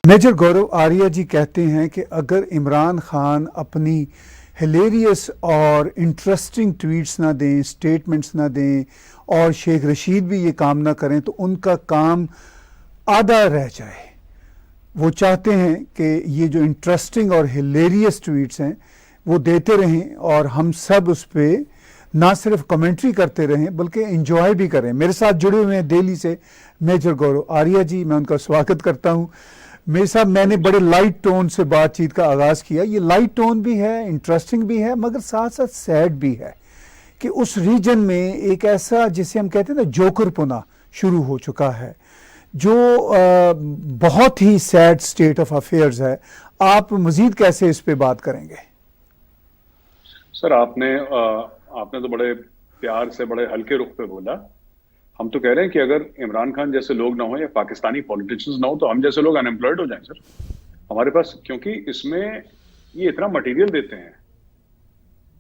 Major गौरव आर्या जी कहते हैं कि अगर इमरान खान अपनी हिलेरियस और इंटरेस्टिंग ट्वीट्स ना दें, स्टेटमेंट्स ना दें और शेख रशीद भी ये काम ना करें तो उनका काम आधा रह जाए। वो चाहते हैं कि ये जो इंटरेस्टिंग और हिलेरियस ट्वीट्स हैं वो देते रहें और हम सब उस पर ना सिर्फ कमेंट्री करते रहें बल्कि एंजॉय भी करें। मेरे साथ जुड़े हुए हैं दिल्ली से मेजर गौरव आर्या जी, मैं उनका स्वागत करता हूं। मेरे साहब, मैंने बड़े लाइट टोन से बातचीत का आगाज़ किया। ये लाइट टोन भी है, इंटरेस्टिंग भी है, मगर साथ साथ सैड भी है कि उस रीजन में एक ऐसा जिसे हम कहते हैं ना जोकरपुना शुरू हो चुका है जो बहुत ही सैड स्टेट ऑफ अफेयर्स है। आप मजीद कैसे इस पे बात करेंगे? सर, आपने तो बड़े प्यार से बड़े हल्के रुख पे बोला। हम तो कह रहे हैं कि अगर इमरान खान जैसे लोग ना हो या पाकिस्तानी पॉलिटिशियंस ना हो तो हम जैसे लोग अनएम्प्लॉयड हो जाएं सर हमारे पास, क्योंकि इसमें ये इतना मटेरियल देते हैं।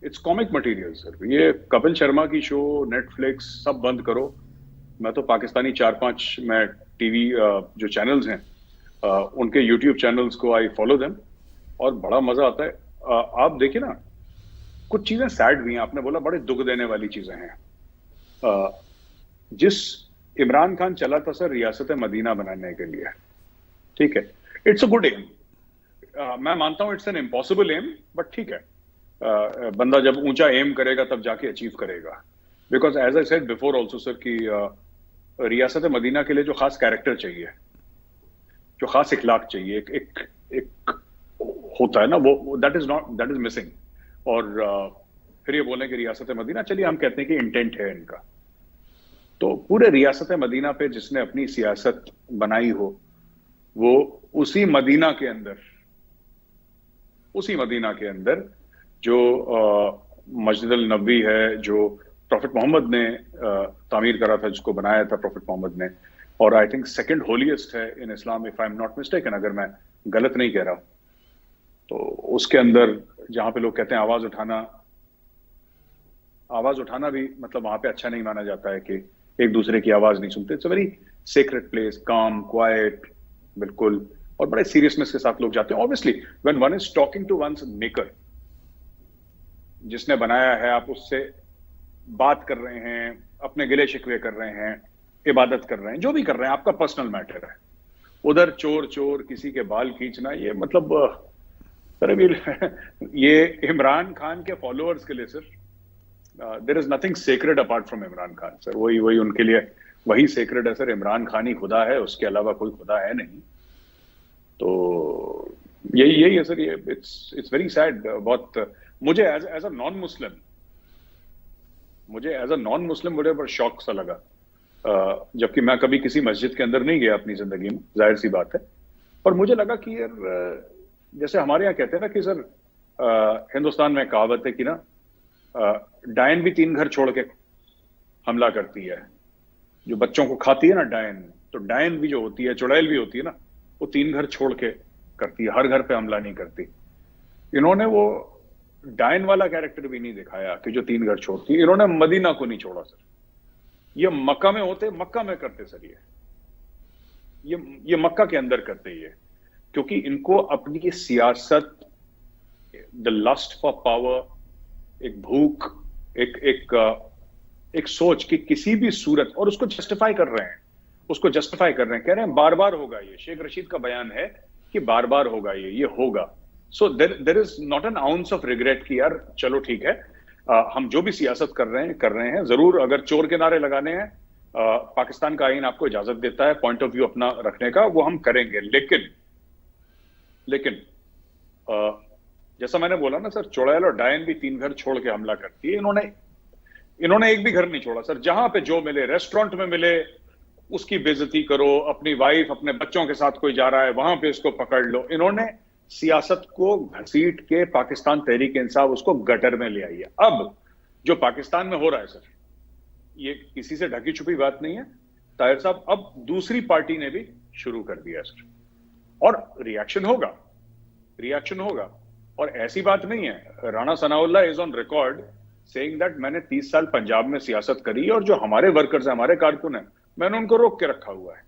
It's comic material sir. ये कपिल शर्मा की शो, नेटफ्लिक्स सब बंद करो। मैं तो पाकिस्तानी 4-5 मैं टीवी जो चैनल्स हैं उनके यूट्यूब चैनल्स को आई फॉलो देम और बड़ा मजा आता है। आप देखिए ना, कुछ चीजें सैड भी हैं। आपने बोला बड़े दुख देने वाली चीजें हैं। जिस इमरान खान चला था सर रियासत मदीना बनाने के लिए, ठीक है, इट्स अ गुड एम। मैं मानता हूं it's an impossible aim, but ठीक है। बंदा जब ऊंचा एम करेगा तब जाके अचीव करेगा। Because as I said before also sir कि रियासत मदीना के लिए जो खास कैरेक्टर चाहिए, जो खास इखलाक चाहिए, एक होता है ना, वो दैट इज मिसिंग। और फिर ये बोलें कि रियासत मदीना, चलिए हम कहते हैं कि इंटेंट है इनका। तो पूरे रियासत मदीना पे जिसने अपनी सियासत बनाई हो, वो उसी मदीना के अंदर जो मस्जिद अल नबी है, जो प्रॉफिट मोहम्मद ने तामीर करा था, जिसको बनाया था प्रॉफिट मोहम्मद ने, और आई थिंक सेकंड होलीएस्ट है in Islam, if I am not mistaken, अगर मैं गलत नहीं कह रहा। तो उसके अंदर जहां पे लोग कहते हैं आवाज उठाना भी मतलब वहां पे अच्छा नहीं माना जाता है कि एक दूसरे की आवाज नहीं सुनते। It's a very sacred place, calm, quiet, बिल्कुल, और बड़े सीरियसनेस के साथ लोग जाते हैं। Obviously when one is talking to one's maker, जिसने बनाया है, आप उससे बात कर रहे हैं, अपने गिले शिकवे कर रहे हैं, इबादत कर रहे हैं, जो भी कर रहे हैं, आपका पर्सनल मैटर है। उधर चोर किसी के बाल खींचना, ये मतलब सर ये इमरान खान के फॉलोअर्स के लिए sir there is nothing sacred apart from Imran Khan sir. वही उनके लिए वही सेक्रेड है सर। इमरान खान ही खुदा है, उसके अलावा कोई खुदा है नहीं। तो यही है सर। ये इट्स वेरी सैड। बहुत मुझे एज अ नॉन मुस्लिम बड़े शौक सा लगा। जबकि मैं कभी किसी मस्जिद के अंदर नहीं गया अपनी जिंदगी में, जाहिर सी बात है। पर मुझे लगा कि यार, जैसे हमारे यहाँ कहते हैं ना कि सर हिंदुस्तान में कहावत है कि ना, डायन भी 3 घर छोड़ के हमला करती है। जो बच्चों को खाती है ना डायन, तो डायन भी जो होती है, चुड़ैल भी होती है ना, वो 3 घर छोड़ के करती है, हर घर पे हमला नहीं करती। इन्होंने वो डायन वाला कैरेक्टर भी नहीं दिखाया कि जो 3 घर छोड़ती है। इन्होंने मदीना को नहीं छोड़ा सर। ये मक्का में होते, मक्का में करते सर। ये मक्का के अंदर करते ये, क्योंकि इनको अपनी सियासत, द लस्ट फॉर पावर, एक भूख, एक सोच कि किसी भी सूरत, और उसको जस्टिफाई कर रहे हैं, कह रहे हैं बार बार होगा ये। शेख रशीद का बयान है कि बार बार होगा ये होगा। So there is not an ounce of regret कि यार चलो ठीक है, हम जो भी सियासत कर रहे हैं जरूर। अगर चोर के नारे लगाने हैं, पाकिस्तान का आईन आपको इजाजत देता है पॉइंट ऑफ व्यू अपना रखने का, वो हम करेंगे। लेकिन जैसा मैंने बोला ना सर, चुड़ैल और डायन भी 3 घर छोड़ के हमला करती है। इन्होंने एक भी घर नहीं छोड़ा सर। जहां पे जो मिले, रेस्टोरेंट में मिले, उसकी बेइज्जती करो। अपनी वाइफ, अपने बच्चों के साथ कोई जा रहा है, वहां पे इसको पकड़ लो। इन्होंने सियासत को घसीट के पाकिस्तान तहरीक इंसाफ उसको गटर में ले आई है। अब जो पाकिस्तान में हो रहा है सर, ये किसी से ढकी छुपी बात नहीं है ताहिर साहब। अब दूसरी पार्टी ने भी शुरू कर दिया सर, और रिएक्शन होगा। और ऐसी बात नहीं है, Rana Sanaullah is on record saying that मैंने 30 साल पंजाब में सियासत करी और जो हमारे वर्कर्स हैं, हमारे कारकुन हैं, मैंने उनको रोक के रखा हुआ है।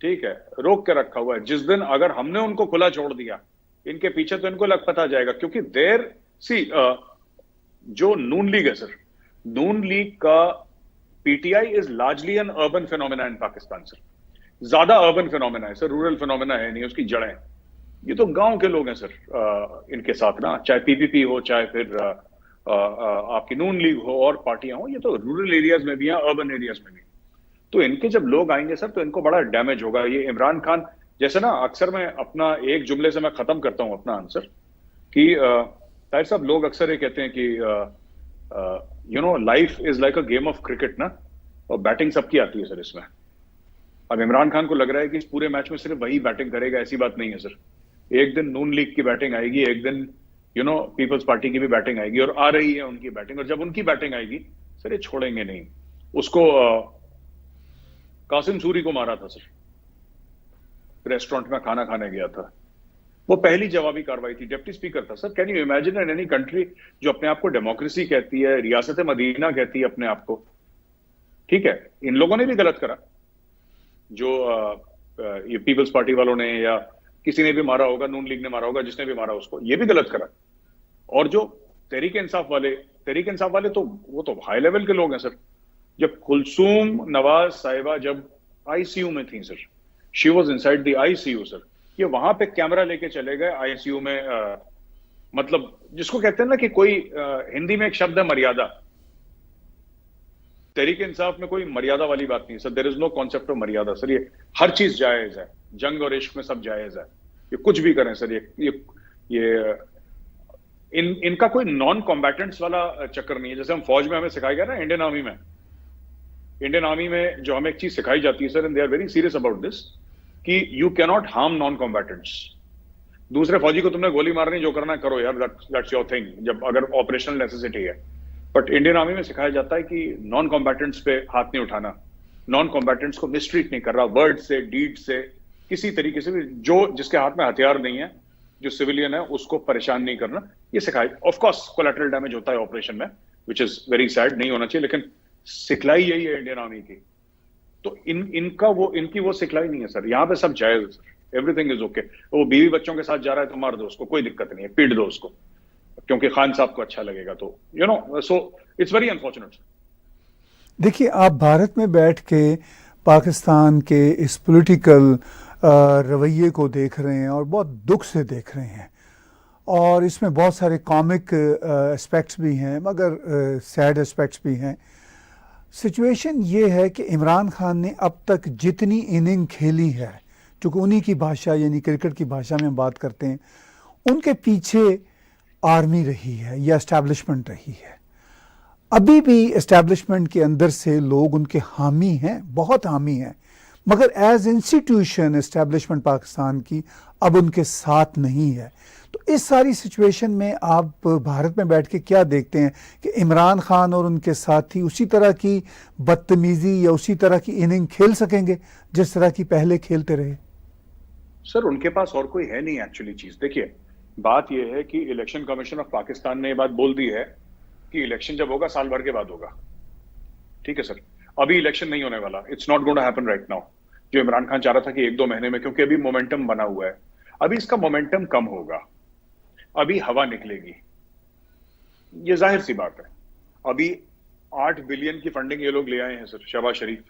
ठीक है, रोक के रखा हुआ है। जिस दिन अगर हमने उनको खुला छोड़ दिया, इनके पीछे तो इनको लग पता जाएगा, क्योंकि देर सी जो नून लीग है सर, नून लीग का PTI is largely N urban phenomena in Pakistan sir. ज्यादा अर्बन फिनोमेना है सर, रूरल फिनोमेना है नहीं, उसकी जड़ें। ये तो गांव के लोग हैं सर, इनके साथ ना, चाहे पीपीपी हो, चाहे फिर आपकी नून लीग हो और पार्टियां हो, ये तो रूरल एरियाज में भी हैं, अर्बन एरियाज में भी। तो इनके जब लोग आएंगे सर, तो इनको बड़ा डैमेज होगा। ये इमरान खान जैसे ना, अक्सर मैं अपना एक जुमले से मैं खत्म करता हूं अपना आंसर कि ताहिर साहब, लोग अक्सर ये कहते हैं कि life is like a game of cricket ना, और बैटिंग सबकी आती है सर इसमें। अब इमरान खान को लग रहा है कि इस पूरे मैच में सिर्फ वही बैटिंग करेगा, ऐसी बात नहीं है सर। एक दिन नून लीग की बैटिंग आएगी, एक दिन पीपल्स पार्टी की भी बैटिंग आएगी, और आ रही है उनकी बैटिंग। और जब उनकी बैटिंग आएगी सर, ये छोड़ेंगे नहीं उसको। कासिम सूरी को मारा था सर, रेस्टोरेंट में खाना खाने गया था, वो पहली जवाबी कार्रवाई थी, डिप्टी स्पीकर था sir. Can you imagine in any country जो अपने आप को डेमोक्रेसी कहती है, रियासत मदीना कहती है अपने आप को, ठीक है, इन लोगों ने भी गलत करा, जो ये पीपल्स पार्टी वालों ने या किसी ने भी मारा होगा, नून लीग ने मारा होगा, जिसने भी मारा उसको, ये भी गलत करा। और जो तहरीक इंसाफ वाले तो वो तो हाई लेवल के लोग हैं सर। जब कुलसूम नवाज साहिबा जब आईसीयू में थी sir, she was inside the ICU sir, ये वहां पे कैमरा लेके चले गए आईसीयू में। मतलब जिसको कहते हैं ना कि कोई हिंदी में एक शब्द है मर्यादा, तहरीक इंसाफ में कोई मर्यादा वाली बात नहीं sir. There is no concept of maryada sir. ये हर चीज जायज है, जंग और इश्क में सब जायज है, ये कुछ भी करें सर। ये इनका कोई नॉन कॉम्बैटेंट्स वाला चक्कर नहीं है। जैसे हम फौज में हमें सिखाया गया ना, इंडियन आर्मी में जो हमें एक चीज सिखाई जाती है sir, and they are very serious about this, कि you can not harm non combatants. दूसरे फौजी को तुमने गोली मारनी, जो करना है करो यार, दैट्स योर थिंग, जब अगर ऑपरेशनल नेसेसिटी है। बट इंडियन आर्मी में सिखाया जाता है कि नॉन कॉम्बैटेंट्स पे हाथ नहीं उठाना, नॉन कॉम्बैटेंट्स को मिसट्रीट नहीं कर रहा, वर्ड से, डीड से, किसी तरीके से भी। जो जिसके हाथ में हथियार नहीं है, जो सिविलियन है, उसको परेशान नहीं करना, ये सिखाया। ऑफ कोर्स कोलैटरल डैमेज होता है ऑपरेशन में, विच इज वेरी सैड, नहीं होना चाहिए, लेकिन सिखलाई यही है इंडियन आर्मी की। तो इनकी वो सिखलाई नहीं है सर। यहाँ पे सब जायज है सर, एवरीथिंग इज ओके। वो बीवी बच्चों के साथ जा रहा है तो मार दो उसको, कोई दिक्कत नहीं है, पीट दो उसको, क्योंकि खान साहब को अच्छा लगेगा। तो सो इट्स वेरी अनफॉर्चुनेट। देखिए, आप भारत में बैठ के पाकिस्तान के इस पॉलिटिकल रवैये को देख रहे हैं और बहुत दुख से देख रहे हैं, और इसमें बहुत सारे कॉमिक एस्पेक्ट्स भी हैं, मगर सैड एस्पेक्ट्स भी हैं। सिचुएशन ये है कि इमरान खान ने अब तक जितनी इनिंग खेली है, चूँकि उन्हीं की भाषा यानी क्रिकेट की भाषा में हम बात करते हैं, उनके पीछे आर्मी रही है या एस्टैब्लिशमेंट रही है। अभी भी एस्टैब्लिशमेंट के अंदर से लोग उनके हामी हैं, बहुत हामी हैं, मगर एज इंस्टीट्यूशन एस्टैब्लिशमेंट पाकिस्तान की अब उनके साथ नहीं है। तो इस सारी सिचुएशन में आप भारत में बैठ के क्या देखते हैं कि इमरान खान और उनके साथी उसी तरह की बदतमीजी या उसी तरह की इनिंग खेल सकेंगे जिस तरह की पहले खेलते रहे? सर, उनके पास और कोई है नहीं एक्चुअली चीज। देखिए, बात यह है कि इलेक्शन कमीशन ऑफ पाकिस्तान ने ये बात बोल दी है कि इलेक्शन जब होगा साल भर के बाद होगा। ठीक है सर, अभी इलेक्शन नहीं होने वाला, it's not going to happen right now. जो इमरान खान चाह रहा था कि 1-2 महीने में, क्योंकि अभी मोमेंटम बना हुआ है, अभी इसका मोमेंटम कम होगा, अभी हवा निकलेगी, ये जाहिर सी बात है। अभी 8 बिलियन की फंडिंग ये लोग ले आए हैं सर, शहबाज शरीफ,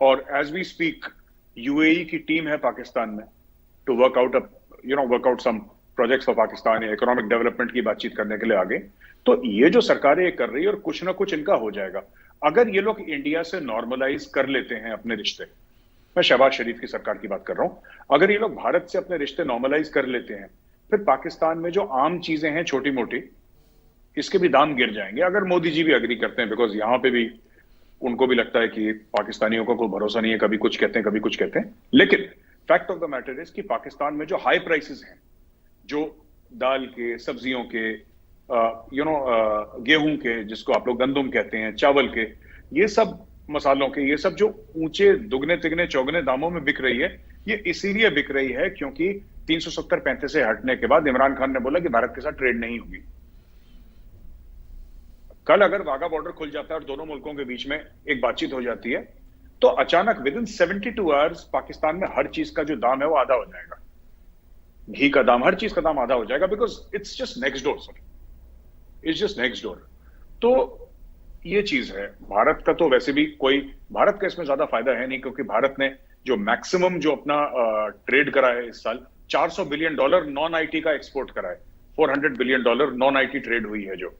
और एज वी स्पीक यूएई की टीम है पाकिस्तान में to work out some projects for Pakistan या इकोनॉमिक डेवलपमेंट की बातचीत करने के लिए आगे। तो ये जो सरकारें कर रही है, और कुछ ना कुछ इनका हो जाएगा। अगर ये लोग इंडिया से नॉर्मलाइज कर लेते हैं अपने रिश्ते, मैं शहबाज शरीफ की सरकार की बात कर रहा हूं, अगर ये लोग भारत से अपने रिश्ते नॉर्मलाइज कर लेते हैं, फिर पाकिस्तान में जो आम चीजें हैं छोटी मोटी, इसके भी दाम गिर जाएंगे। अगर मोदी जी भी अग्री करते हैं, बिकॉज यहां पे भी उनको भी लगता है कि पाकिस्तानियों का कोई भरोसा नहीं है, कभी कुछ कहते हैं, कभी कुछ कहते हैं। लेकिन fact of the matter is कि पाकिस्तान में जो हाई प्राइसेस हैं, जो दाल के, सब्जियों के, गेहूं के, जिसको आप लोग गंदुम कहते हैं, चावल के, ये सब मसालों के, ये सब जो ऊंचे दुगने तिगने चौगने दामों में बिक रही है, ये इसीलिए बिक रही है क्योंकि 370-35 से हटने के बाद इमरान खान ने बोला कि भारत के साथ ट्रेड नहीं होगी। कल अगर वाघा बॉर्डर खुल जाता है और दोनों मुल्कों के बीच में एक बातचीत हो जाती है, तो अचानक विद इन 72 आवर्स पाकिस्तान में हर चीज का जो दाम है वो आधा हो जाएगा, घी का दाम, हर चीज का दाम आधा हो जाएगा, because it's just next door sir, it's just next door. तो ये चीज है। भारत का तो वैसे भी कोई, भारत का इसमें ज्यादा फायदा है नहीं, क्योंकि भारत ने जो मैक्सिमम जो अपना ट्रेड करा है इस साल, $400 बिलियन नॉन आईटी का एक्सपोर्ट करा है, $400 बिलियन नॉन आईटी ट्रेड हुई है जो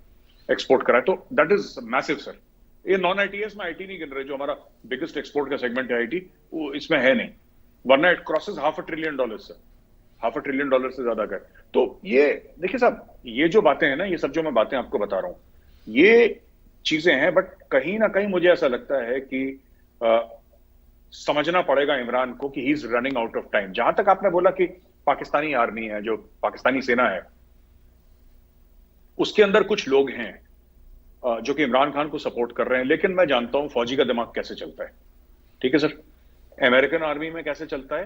एक्सपोर्ट करा है, तो दैट इज मैसिव सर। ये नॉन आईटी है, इसमें आईटी नहीं गिन रहे, जो हमारा बिगेस्ट एक्सपोर्ट का सेगमेंट है आईटी, वो इसमें है नहीं, वरना it crosses $500 billion sir, $500 billion से ज्यादा का। तो ये देखिए साहब, ये जो बातें हैं ना, ये सब जो मैं बातें आपको बता रहा हूं, ये चीजें हैं, बट कहीं ना कहीं मुझे ऐसा लगता है कि समझना पड़ेगा इमरान को कि he is running out of time. जहां तक आपने बोला कि पाकिस्तानी आर्मी है, जो पाकिस्तानी सेना है, उसके अंदर कुछ लोग हैं जो कि इमरान खान को सपोर्ट कर रहे हैं, लेकिन मैं जानता हूं फौजी का दिमाग कैसे चलता है। ठीक है सर, अमेरिकन आर्मी में कैसे चलता है,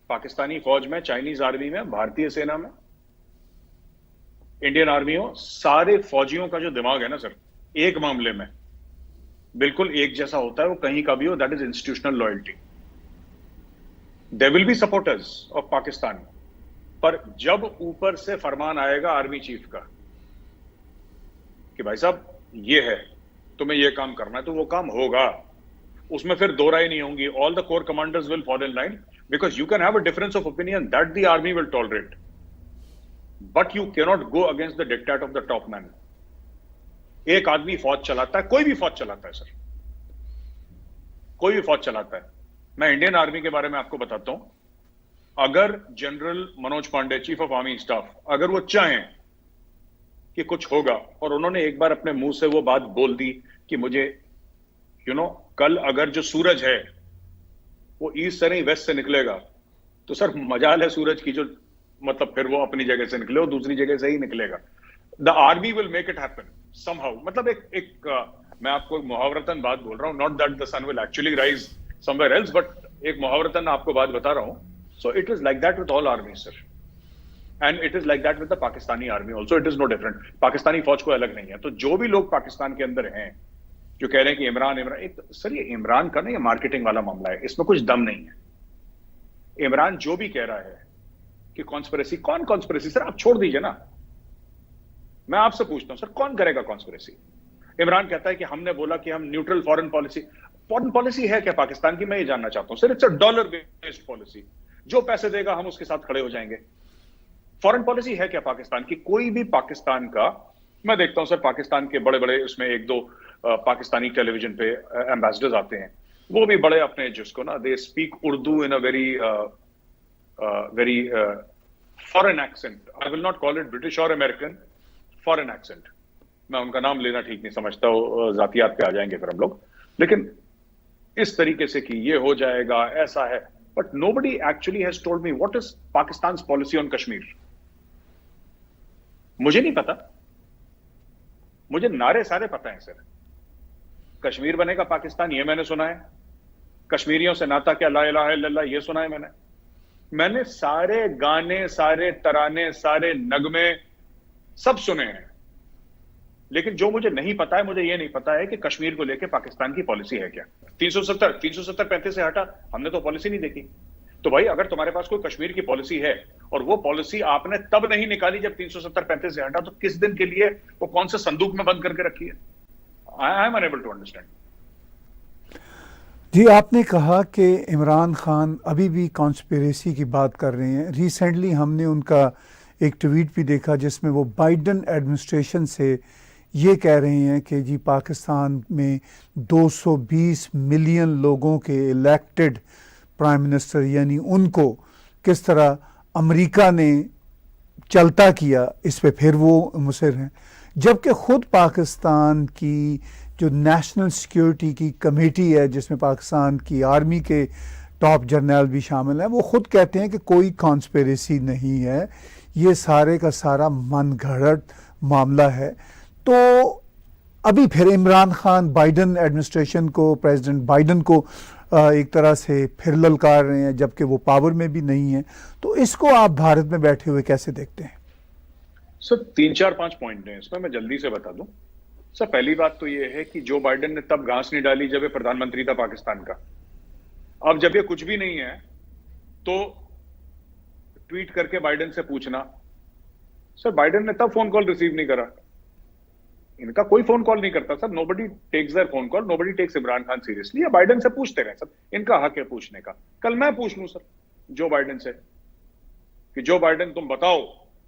पाकिस्तानी फौज में, चाइनीज आर्मी में, भारतीय सेना में, इंडियन आर्मी हो, सारे फौजियों का जो दिमाग है ना सर, एक मामले में बिल्कुल एक जैसा होता है, वो कहीं का भी हो, that is institutional loyalty. There will be supporters of Pakistan, पर जब ऊपर से फरमान आएगा आर्मी चीफ का कि भाई साहब ये है, तुम्हें ये काम करना है, तो वो काम होगा, उसमें फिर दो राय नहीं होंगी। All the core commanders will follow in line, because you can have a difference of opinion that the army will tolerate, but you cannot go against the dictate of the top man. एक आदमी फौज चलाता है, कोई भी फौज चलाता है सर, कोई भी फौज चलाता है। मैं इंडियन आर्मी के बारे में आपको बताता हूं, अगर general Manoj Pande, chief of army staff, अगर वो चाहें कि कुछ होगा, और उन्होंने एक बार अपने मुंह से वो बात बोल दी कि मुझे कल अगर जो सूरज है वो ईस्ट से नहीं वेस्ट से निकलेगा, तो सर मजाल है सूरज की, जो मतलब फिर वो अपनी जगह से निकले, वो दूसरी जगह से ही निकलेगा। The army will make it happen somehow. मतलब मैं आपको मुहावरतन बात बोल रहा हूं, not that the sun will actually rise somewhere else, but एक मुहावरतन आपको बात बता रहा हूं। So it is like that with all army sir, and it is like that with the Pakistani army also, it is no different. Pakistani फौज को अलग नहीं है। तो जो भी लोग पाकिस्तान के अंदर हैं जो कह रहे हैं कि इमरान, सर ये इमरान का ना, ये मार्केटिंग वाला मामला है, इसमें कुछ दम नहीं है। इमरान जो भी कह रहा है कि कॉन्स्पिरेसी, कौन कॉन्स्पिरेसी सर, आप छोड़ दीजिए ना। मैं आपसे पूछता हूं सर, कौन करेगा कॉन्स्पिरेसी? इमरान कहता है कि हमने बोला कि हम न्यूट्रल फॉरेन पॉलिसी है क्या पाकिस्तान की? मैं ये जानना चाहता हूं sir. It's a dollar based policy, जो पैसे देगा हम उसके साथ खड़े हो जाएंगे। फॉरेन पॉलिसी है क्या पाकिस्तान की? कोई भी पाकिस्तान का, मैं देखता हूं सर पाकिस्तान के बड़े बड़े उसमें एक दो पाकिस्तानी टेलीविजन पे एम्बेसडर्स आते हैं, वो भी बड़े अपने जिसको ना, they speak Urdu in a very foreign accent. I will not call it British और अमेरिकन, फॉरेन एक्सेंट। मैं उनका नाम लेना ठीक नहीं समझता, जातियात पे आ जाएंगे फिर हम लोग। लेकिन इस तरीके से कि ये हो जाएगा, ऐसा है, but nobody actually has told me what is Pakistan policy on Kashmir. मुझे नहीं पता, मुझे नारे सारे पता है सर। कश्मीर बनेगा पाकिस्तान, ये मैंने सुना है। कश्मीरियों से नाता क्या, ला इलाहा इल्लल्लाह, ये सुना है मैंने सारे गाने, सारे तराने, सारे नगमे सब सुने हैं। लेकिन जो मुझे नहीं पता है, मुझे ये नहीं पता है कि कश्मीर को लेकर पाकिस्तान की पॉलिसी है क्या। 370 35 से हटा, हमने तो पॉलिसी नहीं देखी। तो भाई अगर तुम्हारे पास कोई कश्मीर की पॉलिसी है और वो पॉलिसी आपने तब नहीं निकाली जब 370 35 से हटा, तो किस दिन के लिए वो कौन से संदूक में बंद करके रखी है? I am unable to understand. जी, आपने कहा कि इमरान खान अभी भी कॉन्स्पिरेसी की बात कर रहे हैं। रिसेंटली हमने उनका एक ट्वीट भी देखा जिसमें वो बाइडन एडमिनिस्ट्रेशन से ये कह रहे हैं कि जी पाकिस्तान में 220 मिलियन लोगों के इलेक्टेड प्राइम मिनिस्टर, यानी उनको किस तरह अमेरिका ने चलता किया, इस पे फिर वो मुसर हैं। जबकि ख़ुद पाकिस्तान की जो नेशनल सिक्योरिटी की कमेटी है, जिसमें पाकिस्तान की आर्मी के टॉप जर्नल भी शामिल हैं, वो ख़ुद कहते हैं कि कोई कॉन्स्पिरेसी नहीं है, ये सारे का सारा मन घड़त मामला है। तो अभी फिर इमरान खान बाइडन एडमिनिस्ट्रेशन को, प्रेसिडेंट बाइडन को एक तरह से फिर ललकार रहे हैं, जबकि वो पावर में भी नहीं है। तो इसको आप भारत में बैठे हुए कैसे देखते हैं? सर 3 4 5 पॉइंट हैं इसमें, मैं जल्दी से बता दूं। सर पहली बात तो ये है कि जो बाइडेन ने तब घास नहीं डाली जब ये प्रधानमंत्री था पाकिस्तान का। अब जब ये कुछ भी नहीं है तो ट्वीट करके बाइडेन से पूछना। सर बाइडेन ने तब फोन कॉल रिसीव नहीं करा, इनका कोई फोन कॉल नहीं करता sir. Nobody takes their phone call, nobody takes Imran Khan seriously. या बाइडेन से पूछते रहे सर, इनका हक है पूछने का। कल मैं पूछ लूं सर जो बाइडेन से कि जो बाइडेन तुम बताओ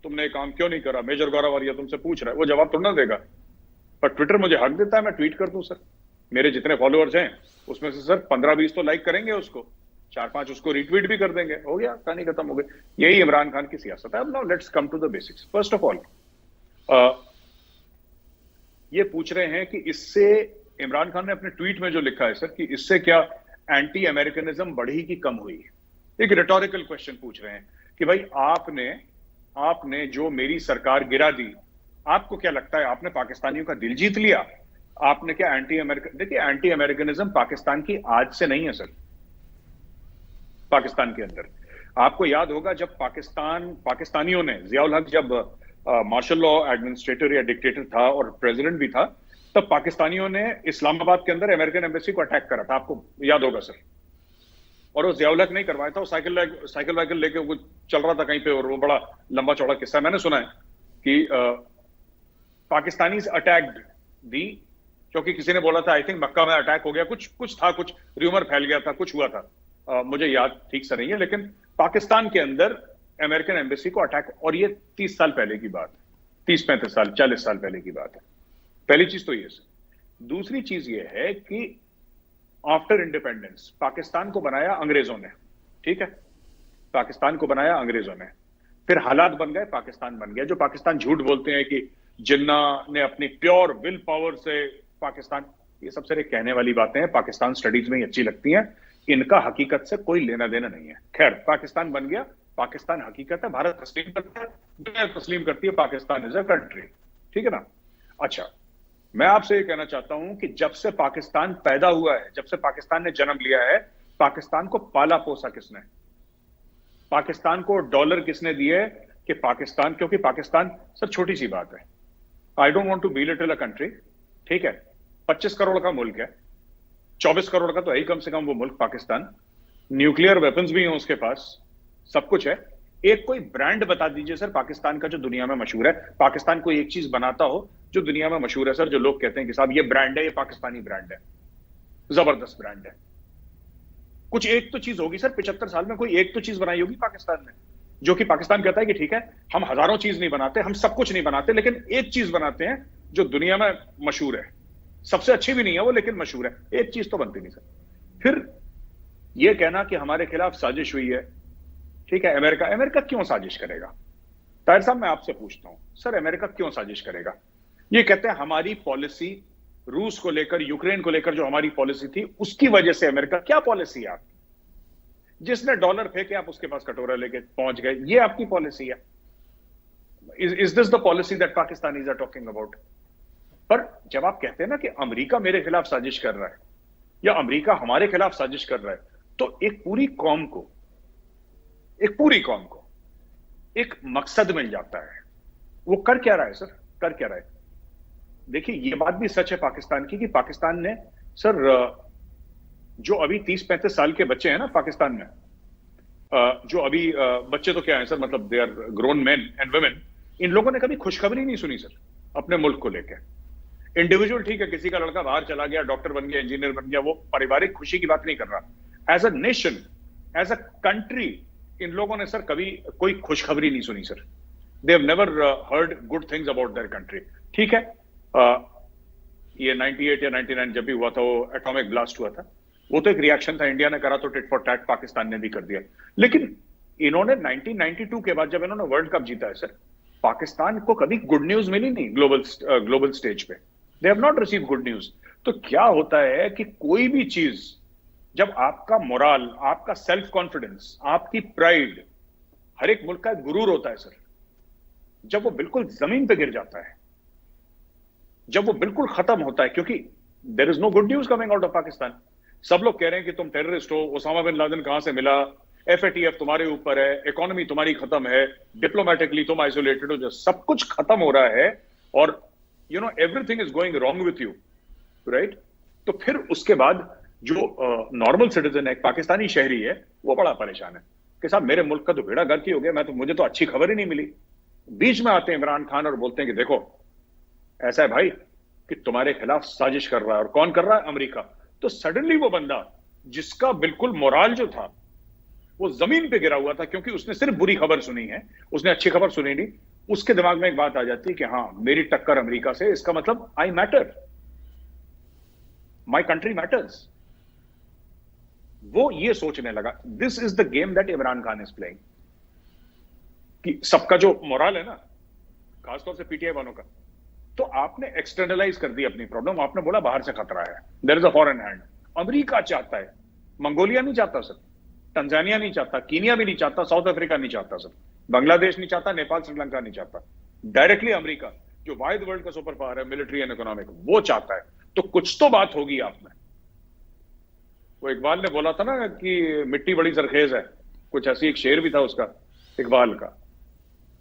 तुमने ये काम क्यों नहीं करा, मेजर गौरव वारिया तुमसे पूछ रहा है, वो जवाब थोड़ा ना देगा। पर ट्विटर मुझे हक देता है, मैं ट्वीट कर दूं सर। मेरे जितने फॉलोअर्स हैं उसमें से सर 15-20 तो लाइक करेंगे उसको, 4-5 उसको रिट्वीट भी कर देंगे, हो गया, कहानी खत्म हो गई। यही इमरान खान की सियासत है। अब now let's come to the basics. First of all ये पूछ रहे हैं कि इससे, इमरान खान ने अपने ट्वीट में जो लिखा है सर कि इससे क्या एंटी अमेरिकनिज्म बढ़ी कि कम हुई। एक रिटोरिकल क्वेश्चन पूछ रहे हैं कि भाई आपने जो मेरी सरकार गिरा दी, आपको क्या लगता है आपने पाकिस्तानियों का दिल जीत लिया? आपने क्या एंटी अमेरिकन, देखिए एंटी अमेरिकनिज्म पाकिस्तान की आज से नहीं है सर। पाकिस्तान के अंदर आपको याद होगा जब पाकिस्तानियों ने, जियाउल हक जब मार्शल लॉ एडमिनिस्ट्रेटर या डिक्टेटर था और प्रेसिडेंट भी था, तब पाकिस्तानियों ने इस्लामाबाद के अंदर अमेरिकन एम्बेसी को अटैक करा था, आपको याद होगा सर। और वो जियाउल हक नहीं करवाया था, वो साइकिल वाइकिल लेके वो चल रहा था कहीं पे, और वो बड़ा लंबा चौड़ा किस्सा मैंने सुना है कि पाकिस्तानीज अटैक्ड दी, क्योंकि किसी ने बोला था आई थिंक मक्का में अटैक हो गया, कुछ था, कुछ र्यूमर फैल गया था, कुछ हुआ था, मुझे याद ठीक से नहीं है, लेकिन पाकिस्तान के अंदर अमेरिकन एम्बेसी को अटैक, और ये 30 साल पहले की बात है, 30-35 साल 40 साल पहले की बात है। पहली चीज तो ये सर। दूसरी चीज ये है कि आफ्टर इंडिपेंडेंस पाकिस्तान को बनाया अंग्रेजों ने, ठीक है, पाकिस्तान को बनाया अंग्रेजों ने, फिर हालात बन गए, पाकिस्तान बन गया। जो पाकिस्तान झूठ बोलते हैं कि जिन्ना ने अपनी प्योर विल पावर से पाकिस्तान, ये सब सारे कहने वाली बातें हैं, पाकिस्तान स्टडीज में ही अच्छी लगती हैं, इनका हकीकत से कोई लेना देना नहीं है। खैर, पाकिस्तान बन गया, पाकिस्तान हकीकत है, भारत तस्लीम करता है, दुनिया तस्लीम करती है, पाकिस्तान इज अ कंट्री, ठीक है ना। अच्छा, मैं आपसे ये कहना चाहता हूं कि जब से पाकिस्तान पैदा हुआ है, जब से पाकिस्तान ने जन्म लिया है, पाकिस्तान को पाला पोसा किसने? पाकिस्तान को डॉलर किसने दिए कि पाकिस्तान, क्योंकि पाकिस्तान सर छोटी सी बात है, I don't want to belittle a country, ठीक है, 25 करोड़ का मुल्क है, 24 करोड़ का तो है ही कम से कम वो मुल्क पाकिस्तान, न्यूक्लियर वेपन्स भी हैं उसके पास, सब कुछ है। एक कोई ब्रांड बता दीजिए सर पाकिस्तान का जो दुनिया में मशहूर है। पाकिस्तान कोई एक चीज बनाता हो जो दुनिया में मशहूर है सर, जो लोग कहते हैं कि साहब ये ब्रांड है, ये पाकिस्तानी ब्रांड है, जबरदस्त ब्रांड है। कुछ एक तो चीज होगी सर, 75 साल में कोई एक तो चीज बनाई होगी पाकिस्तान ने, जो कि पाकिस्तान कहता है कि ठीक है हम हजारों चीज नहीं बनाते, हम सब कुछ नहीं बनाते, लेकिन एक चीज बनाते हैं जो दुनिया में मशहूर है, सबसे अच्छी भी नहीं है वो लेकिन मशहूर है, एक चीज तो बनती नहीं सर। फिर यह कहना कि हमारे खिलाफ साजिश हुई है, ठीक है, अमेरिका क्यों साजिश करेगा? ताहिर साहब मैं आपसे पूछता हूं सर, अमेरिका क्यों साजिश करेगा? ये कहते हैं हमारी पॉलिसी रूस को लेकर, यूक्रेन को लेकर जो हमारी पॉलिसी थी उसकी वजह से अमेरिका, क्या पॉलिसी है आपकी? जिसने डॉलर फेंके आप उसके पास कटोरा लेके पहुंच गए, ये आपकी पॉलिसी है? Is this the policy that Pakistanis are talking about? पर जब आप कहते हैं ना कि अमेरिका मेरे खिलाफ साजिश कर रहा है या अमेरिका हमारे खिलाफ साजिश कर रहा है, तो एक पूरी कौम को एक मकसद मिल जाता है। वो कर क्या रहा है सर, कर क्या रहा है? देखिए ये बात भी सच है पाकिस्तान की कि पाकिस्तान ने सर, जो अभी 30-35 साल के बच्चे हैं ना पाकिस्तान में, जो अभी बच्चे तो क्या है सर, मतलब they are grown men and women, इन लोगों ने कभी खुशखबरी नहीं सुनी सर अपने मुल्क को लेकर। इंडिविजुअल ठीक है, किसी का लड़का बाहर चला गया, डॉक्टर बन गया, इंजीनियर बन गया, वो पारिवारिक खुशी की बात नहीं कर रहा। As a nation, as a country, इन लोगों ने सर कभी कोई खुशखबरी नहीं सुनी sir. They have never heard good things about their country. ठीक है, ये 98 या 99 जब भी हुआ था, वो एटॉमिक ब्लास्ट हुआ था, वो तो एक रिएक्शन था, इंडिया ने करा तो टिट फॉर टैट पाकिस्तान ने भी कर दिया। लेकिन इन्होंने 1992 के बाद जब इन्होंने वर्ल्ड कप जीता है सर, पाकिस्तान को कभी गुड न्यूज मिली नहीं ग्लोबल स्टेज पे। They have not receive good news. तो क्या होता है कि कोई भी चीज, जब आपका मोरल, आपका सेल्फ कॉन्फिडेंस, आपकी प्राइड, हर एक मुल्क का गुरूर होता है सर, जब वो बिल्कुल जमीन पे गिर जाता है, जब वो बिल्कुल खत्म होता है, क्योंकि there is no good news coming out of Pakistan. सब लोग कह रहे हैं कि तुम टेररिस्ट हो, ओसामा बिन लादेन कहां से मिला, एफएटीएफ तुम्हारे ऊपर है, इकोनॉमी तुम्हारी खत्म है, डिप्लोमेटिकली तुम आइसोलेटेड हो, जो सब कुछ खत्म हो रहा है। और you know everything is going wrong with you, right? तो फिर उसके बाद जो नॉर्मल सिटीजन है, एक पाकिस्तानी शहरी है, वो बड़ा परेशान है कि साहब मेरे मुल्क का तो बेड़ा गर्क ही हो गया, मुझे तो अच्छी खबर ही नहीं मिली। बीच में आते हैं इमरान खान और बोलते हैं कि देखो ऐसा है भाई कि तुम्हारे खिलाफ साजिश कर रहा है, और कौन कर रहा है? अमेरिका। तो सडनली वो बंदा जिसका बिल्कुल मोराल जो था वो जमीन पे गिरा हुआ था, क्योंकि उसने सिर्फ बुरी खबर सुनी है, उसने अच्छी खबर सुनी नहीं, उसके दिमाग में एक बात आ जाती है कि हाँ मेरी टक्कर अमेरिका से, इसका मतलब आई मैटर, माई कंट्री मैटर्स। वो ये सोचने लगा। This is the game that Imran Khan is playing, कि सबका जो मोरल है ना, खासतौर से पीटीआई वालों का, तो आपने एक्सटर्नलाइज कर दी अपनी प्रॉब्लम। आपने बोला बाहर से खतरा है, there is a foreign hand. America चाहता है, मंगोलिया नहीं चाहता सर, तंजानिया नहीं चाहता, कीनिया भी नहीं चाहता, साउथ अफ्रीका नहीं चाहता सर, बांग्लादेश नहीं चाहता, नेपाल श्रीलंका नहीं चाहता। डायरेक्टली अमेरिका, जो वाहिद वर्ल्ड का सुपर पावर है मिलिट्री एंड इकोनॉमिक, वो चाहता है। तो कुछ तो बात होगी आप में। वो इकबाल ने बोला था ना कि मिट्टी बड़ी जरखेज है, कुछ ऐसी एक शेर भी था उसका, इकबाल का।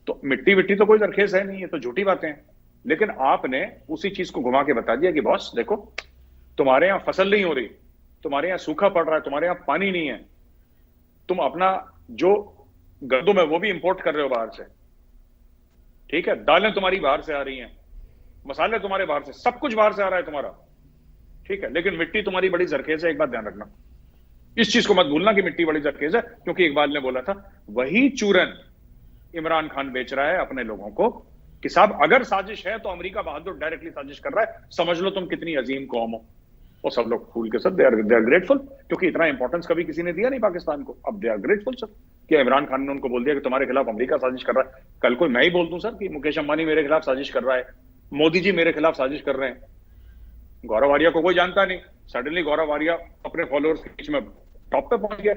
तो मिट्टी विट्टी तो कोई जरखेज है नहीं, ये तो झूठी बातें हैं। लेकिन आपने उसी चीज को घुमा के बता दिया कि बॉस देखो, तुम्हारे यहां फसल नहीं हो रही, तुम्हारे यहां सूखा पड़ रहा है, तुम्हारे यहां पानी नहीं है, तुम अपना जो गंदम है वो भी इंपोर्ट कर रहे हो बाहर से, ठीक है, दालें तुम्हारी बाहर से आ रही हैं, मसाले तुम्हारे बाहर से, सब कुछ बाहर से आ रहा है तुम्हारा, ठीक है, लेकिन मिट्टी तुम्हारी बड़ी जरखेज है। एक बात ध्यान रखना, इस चीज को मत भूलना कि मिट्टी बड़ी जरखेज है, क्योंकि इकबाल ने बोला था वही चूरन इमरान खान बेच रहा है अपने लोगों को कि साहब अगर साजिश है तो अमेरिका बहादुर डायरेक्टली साजिश कर रहा है, समझ लो तुम कितनी अजीम कौम हो। और सब लोग फूल के सर दे आर ग्रेटफुल, क्योंकि इतना इंपॉर्टेंस कभी किसी ने दिया नहीं पाकिस्तान को। अब दे आर ग्रेटफुल सर कि इमरान खान ने उनको बोल दिया कि तुम्हारे खिलाफ अमेरिका साजिश कर रहा है। कल को मैं ही बोल दूं सर कि मुकेश अंबानी मेरे खिलाफ साजिश कर रहा है, मोदी जी मेरे खिलाफ साजिश कर रहे हैं, गौरव आर्या को कोई जानता नहीं, सडनली गौरव आर्या अपने फॉलोअर्स के बीच में टॉप पे पहुंच गया,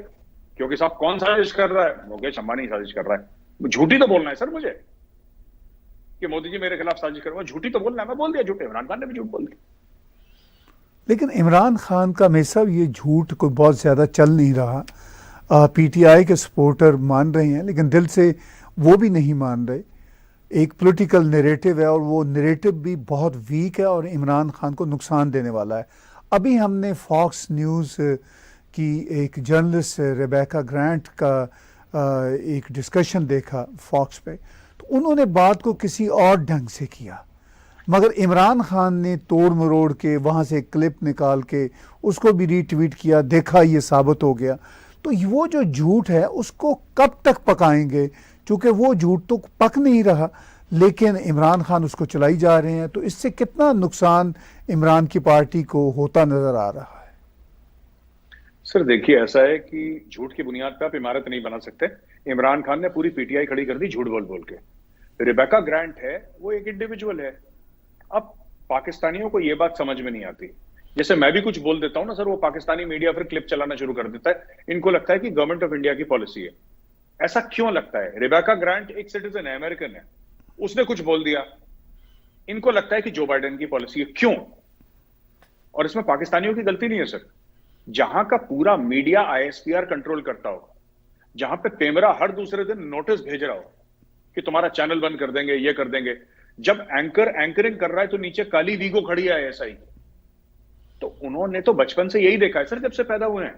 क्योंकि साहब कौन साजिश कर रहा है? मुकेश अंबानी साजिश कर रहा है। झूठी तो बोलना है सर मुझे कि मोदी जी मेरे खिलाफ साजिश कर रहे हैं, झूठी तो बोलना है, मैं बोल दिया झूठे, इमरान खान ने भी झूठ बोल दिया। लेकिन इमरान खान का मेरे साहब ये झूठ कोई बहुत ज़्यादा चल नहीं रहा। पीटीआई के सपोर्टर मान रहे हैं, लेकिन दिल से वो भी नहीं मान रहे। एक पॉलिटिकल नैरेटिव है और वो नैरेटिव भी बहुत वीक है और इमरान खान को नुकसान देने वाला है। अभी हमने फॉक्स न्यूज़ की एक जर्नलिस्ट रेबेका ग्रांट का एक डिस्कशन देखा फॉक्स पे, तो उन्होंने बात को किसी और ढंग से किया, मगर इमरान खान ने तोड़ मरोड़ के वहाँ से क्लिप निकाल के उसको भी रीट्वीट किया, देखा ये साबित हो गया। तो वो जो झूठ है उसको कब तक पकाएंगे, क्योंकि वो झूठ तो पक नहीं रहा, लेकिन इमरान खान उसको चलाई जा रहे हैं। तो इससे कितना नुकसान इमरान की पार्टी को होता नजर आ रहा है? सर देखिए, ऐसा है कि झूठ की बुनियाद पे आप इमारत नहीं बना सकते। इमरान खान ने पूरी पीटीआई खड़ी कर दी झूठ बोल बोल के। रिबेका ग्रांट है, वो एक इंडिविजुअल है। अब पाकिस्तानियों को ये बात समझ में नहीं आती। जैसे मैं भी कुछ बोल देता हूं ना सर, वो पाकिस्तानी मीडिया फिर क्लिप चलाना शुरू कर देता है। इनको लगता है कि गवर्नमेंट ऑफ इंडिया की पॉलिसी है। ऐसा क्यों लगता है? रिबेका ग्रांट एक सिटीजन है, अमेरिकन है, उसने कुछ बोल दिया, इनको लगता है कि जो बाइडेन की पॉलिसी है। क्यों? और इसमें पाकिस्तानियों की गलती नहीं है सर। जहां का पूरा मीडिया आईएसपीआर कंट्रोल करता हो, जहां पे पेमरा हर दूसरे दिन नोटिस भेज रहा हो कि तुम्हारा चैनल बंद कर देंगे, ये कर देंगे, जब एंकरिंग कर रहा है तो नीचे काली वीगो खड़ी है आईएसआई। तो उन्होंने तो बचपन से यही देखा है सर, जब से पैदा हुए हैं,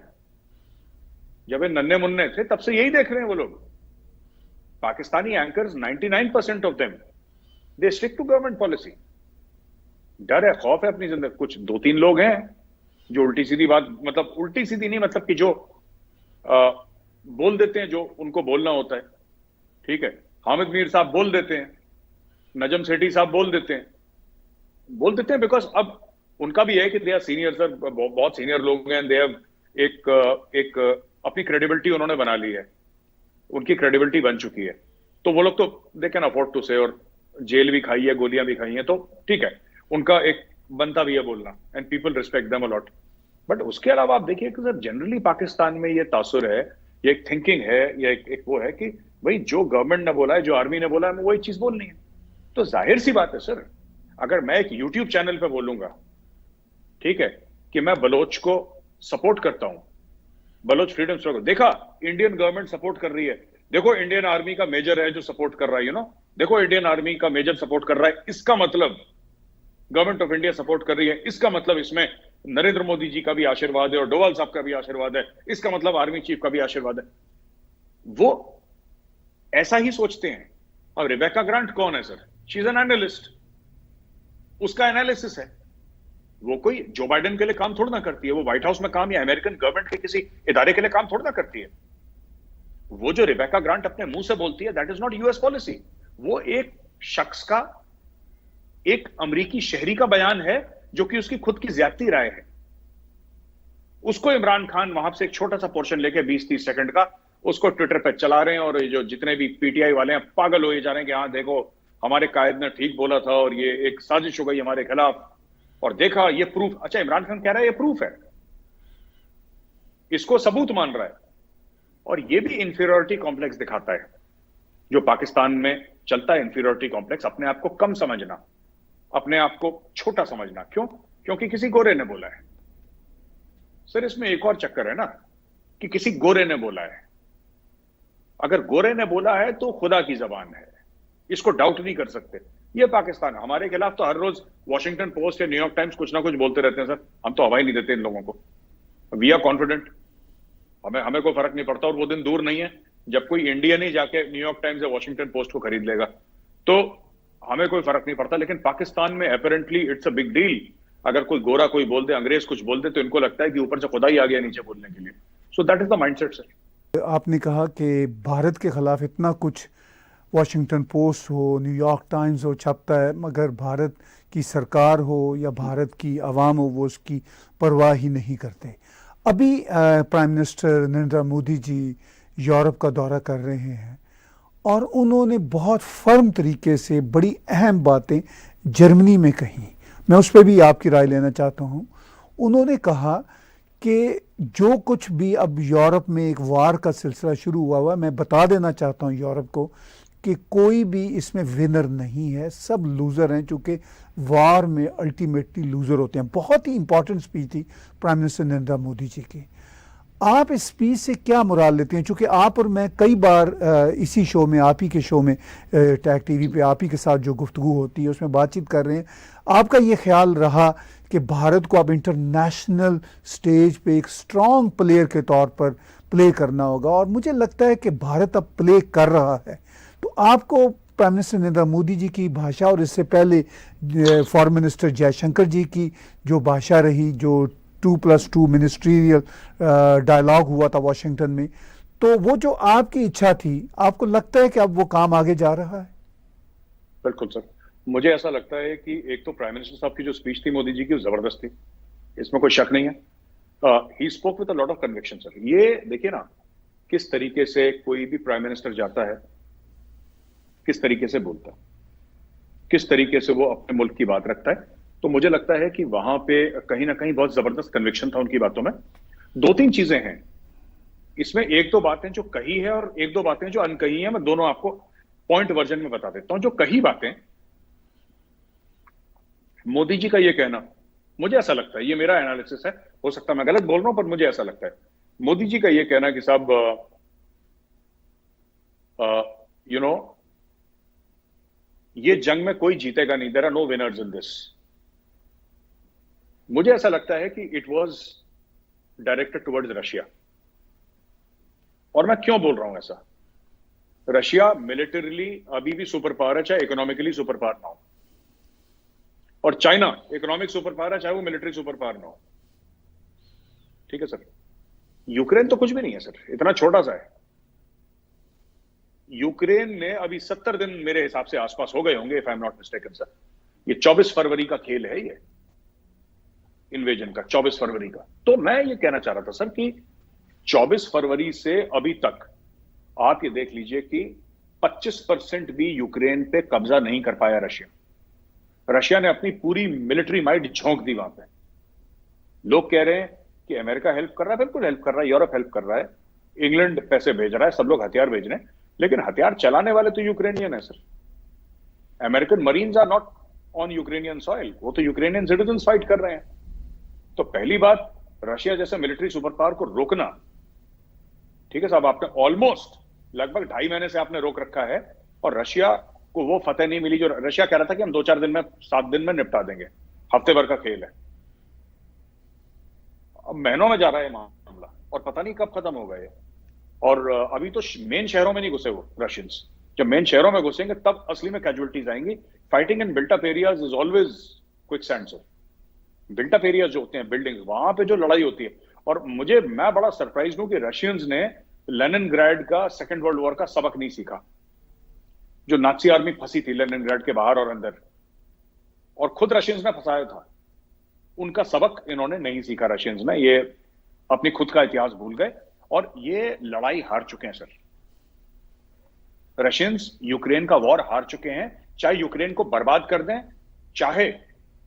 जब ये नन्हे मुन्ने थे तब से यही देख रहे हैं वो लोग। Pakistani anchors 99% of them they stick to government policy. डर है, खौफ है अपनी जिंदगी। कुछ 2-3 लोग हैं जो उल्टी सीधी बात, मतलब उल्टी सीधी नहीं, मतलब कि जो बोल देते हैं जो उनको बोलना होता है, ठीक है। हामिद मीर साहब बोल देते हैं, नजम सेठी साहब बोल देते हैं बिकॉज अब उनका भी है कि दे आर सीनियर सर, बहुत सीनियर लोग हैं, दे हैव एक अपनी क्रेडिबिलिटी उन्होंने बना ली है, उनकी क्रेडिबिलिटी बन चुकी है। तो वो लोग तो दे कैन अफोर्ड टू से, और जेल भी खाई है, गोलियां भी खाई हैं, तो ठीक है, उनका एक बनता भी है बोलना, and people respect them a lot. But उसके अलावा आप देखिए कि सर जनरली पाकिस्तान में ये तासुर है, ये एक थिंकिंग है, ये एक वो है कि भाई जो गवर्नमेंट ने बोला है, जो आर्मी ने बोला है, हमें वही चीज बोलनी है। तो जाहिर सी बात है सर, अगर मैं एक यूट्यूब चैनल पे बोलूंगा, ठीक है, कि मैं बलोच को सपोर्ट करता हूं, बलोच फ्रीडम स्ट्रगल, देखा इंडियन गवर्नमेंट सपोर्ट कर रही है, देखो इंडियन आर्मी का मेजर है जो सपोर्ट कर रहा है, देखो इंडियन आर्मी का मेजर सपोर्ट कर रहा है, इसका मतलब गवर्नमेंट ऑफ इंडिया सपोर्ट कर रही है, इसका मतलब इसमें नरेंद्र मोदी जी का भी आशीर्वाद है और डोवाल साहब का भी आशीर्वाद है, इसका मतलब आर्मी चीफ का भी आशीर्वाद है। वो ऐसा ही सोचते हैं। अब रिबेका ग्रांट कौन है sir? She is an analyst, उसका एनालिसिस है। वो कोई जो बाइडेन के लिए काम थोड़ा ना करती है, वो व्हाइट हाउस में काम या अमेरिकन गवर्नमेंट के किसी इदारे के लिए काम थोड़ा ना करती है। वो जो रिबेका ग्रांट अपने मुंह से बोलती है, that is not US policy. वो एक शख्स का, एक अमेरिकी शहरी का बयान है जो कि उसकी खुद की ज्यादती राय है। उसको इमरान खान वहां से एक छोटा सा पोर्शन लेके 20-30 सेकंड का उसको ट्विटर पे चला रहे हैं, और जो जितने भी पीटीआई वाले हैं पागल हो जा रहे हैं कि हाँ देखो हमारे कायद ने ठीक बोला था और ये एक साजिश हो गई हमारे खिलाफ, और देखा ये प्रूफ। अच्छा, इमरान खान कह रहा है ये प्रूफ है, इसको सबूत मान रहा है। और ये भी इंफीरियरिटी कॉम्प्लेक्स दिखाता है जो पाकिस्तान में चलता है। इंफीरियरिटी कॉम्प्लेक्स, अपने आप को कम समझना, अपने आप को छोटा समझना। क्यों? क्योंकि किसी गोरे ने बोला है। सर इसमें एक और चक्कर है ना कि किसी गोरे ने बोला है। अगर गोरे ने बोला है तो खुदा की जबान है, इसको डाउट नहीं कर सकते। ये पाकिस्तान, हमारे खिलाफ तो हर रोज वॉशिंगटन पोस्ट या न्यूयॉर्क टाइम्स कुछ ना कुछ बोलते रहते हैं सर, हम तो हवा ही नहीं देते इन लोगों को। वी आर कॉन्फिडेंट, हमें कोई फर्क नहीं पड़ता। और वो दिन दूर नहीं है जब कोई इंडियन ही जाके न्यूयॉर्क टाइम्स या वॉशिंगटन पोस्ट को खरीद लेगा, तो हमें कोई फर्क नहीं पड़ता। लेकिन पाकिस्तान में apparently it's a big deal. अगर कोई गोरा कोई बोल दे, अंग्रेज कुछ बोल दे, तो इनको लगता है कि ऊपर से खुदा ही आ गया नीचे बोलने के लिए। So that is the mindset sir. आपने कहा कि भारत के खिलाफ इतना कुछ वॉशिंगटन पोस्ट हो, न्यूयॉर्क टाइम्स हो छपता है, मगर भारत की सरकार हो या भारत की आवाम हो वो उसकी परवाह ही नहीं करते। अभी prime minister Narendra Modi ji Europe का दौरा कर रहे हैं और उन्होंने बहुत फर्म तरीके से बड़ी अहम बातें जर्मनी में कही। मैं उस पर भी आपकी राय लेना चाहता हूँ। उन्होंने कहा कि जो कुछ भी अब यूरोप में एक वार का सिलसिला शुरू हुआ, मैं बता देना चाहता हूँ यूरोप को कि कोई भी इसमें विनर नहीं है, सब लूज़र हैं, चूँकि वार में अल्टीमेटली लूज़र होते हैं। बहुत ही इंपॉर्टेंट स्पीच थी प्राइम मिनिस्टर नरेंद्र मोदी जी की। आप इस स्पीच से क्या मुराद लेते हैं? चूँकि आप और मैं कई बार इसी शो में, आप ही के शो में, टैग टीवी पे आप ही के साथ जो गुफ्तगू होती है उसमें बातचीत कर रहे हैं। आपका ये ख्याल रहा कि भारत को अब इंटरनेशनल स्टेज पे एक स्ट्रॉन्ग प्लेयर के तौर पर प्ले करना होगा, और मुझे लगता है कि भारत अब प्ले कर रहा है। तो आपको प्राइम मिनिस्टर नरेंद्र मोदी जी की भाषा और इससे पहले फॉरेन मिनिस्टर जयशंकर जी की जो भाषा रही, जो 2+2 मिनिस्ट्रियल डायलॉग हुआ था वॉशिंगटन में, तो वो जो आपकी इच्छा थी, आपको लगता है कि अब वो काम आगे जा रहा है? बिल्कुल सर, मुझे ऐसा लगता है कि एक तो प्राइम मिनिस्टर साहब की जो स्पीच थी मोदी जी की, वो जबरदस्त थी, इसमें कोई शक नहीं है। He spoke with a lot of conviction sir. ये देखिए ना किस तरीके से कोई भी प्राइम मिनिस्टर जाता है, किस तरीके से बोलता है, किस तरीके से वो अपने मुल्क की बात रखता है। तो मुझे लगता है कि वहां पे कहीं ना कहीं बहुत जबरदस्त कन्विक्शन था उनकी बातों में। 2-3 चीजें हैं इसमें, एक दो बातें जो कही है और एक दो बातें जो अनकही है। मैं दोनों आपको पॉइंट वर्जन में बता देता हूं। जो कही बातें, मोदी जी का ये कहना, मुझे ऐसा लगता है, ये मेरा एनालिसिस है, हो सकता है मैं गलत बोल रहा हूं, पर मुझे ऐसा लगता है मोदी जी का ये कहना कि साहब ये जंग में कोई जीतेगा नहीं, there are no winners in this. मुझे ऐसा लगता है कि it was directed towards Russia. और मैं क्यों बोल रहा हूं ऐसा? रशिया मिलिटरीली अभी भी सुपर पावर है, चाहे इकोनॉमिकली सुपर पावर ना हो, और चाइना इकोनॉमिक सुपर पावर है, चाहे वो मिलिट्री सुपर पावर ना हो। ठीक है सर। यूक्रेन तो कुछ भी नहीं है सर, इतना छोटा सा है। यूक्रेन ने अभी 70 दिन मेरे हिसाब से आसपास हो गए होंगे, if I am not mistaken sir. ये 24 फरवरी का खेल है, ये इन्वेजन का 24 फरवरी का। तो मैं ये कहना चाह रहा था सर कि 24 फरवरी से अभी तक आप ये देख लीजिए कि 25% भी यूक्रेन पे कब्जा नहीं कर पाया रशिया। रशिया ने अपनी पूरी मिलिट्री माइट झोंक दी वहां पे। लोग कह रहे हैं कि अमेरिका हेल्प कर रहा है, बिल्कुल हेल्प कर रहा है, यूरोप हेल्प कर रहा है, इंग्लैंड पैसे भेज रहा है, सब लोग हथियार भेज रहे हैं, लेकिन हथियार चलाने वाले तो यूक्रेनियन है sir. American marines are not on Ukrainian soil, वो तो यूक्रेनियन सिटीजन्स फाइट कर रहे हैं। तो पहली बात, रशिया जैसे मिलिट्री सुपर पावर को रोकना, ठीक है साहब, आपने ऑलमोस्ट लगभग 2.5 महीने से आपने रोक रखा है, और रशिया को वो फतेह नहीं मिली जो रशिया कह रहा था कि हम 2-4 दिन में, 7 दिन में निपटा देंगे। हफ्ते भर का खेल है। अब महीनों में जा रहा है मामला और पता नहीं कब खत्म होगा ये। और अभी तो मेन शहरों में नहीं घुसे वो रशियंस। जब मेन शहरों में घुसेंगे तब असली में कैजुअलिटीज आएंगी। Fighting in built up areas is always quick sand sir. Built up areas जो होते हैं, बिल्डिंग्स, वहां पे जो लड़ाई होती है। और मैं बड़ा सरप्राइज हूं कि रशियंस ने लेनिनग्राड का सेकेंड वर्ल्ड वॉर का सबक नहीं सीखा। जो नाजी आर्मी फंसी थी लेनिनग्राड के बाहर और अंदर, और खुद रशियंस ने फंसाया था, उनका सबक इन्होंने नहीं सीखा रशियंस ने। ये अपनी खुद का इतिहास भूल गए और ये लड़ाई हार चुके हैं सर। रशियंस यूक्रेन का वॉर हार चुके हैं। चाहे यूक्रेन को बर्बाद कर दें, चाहे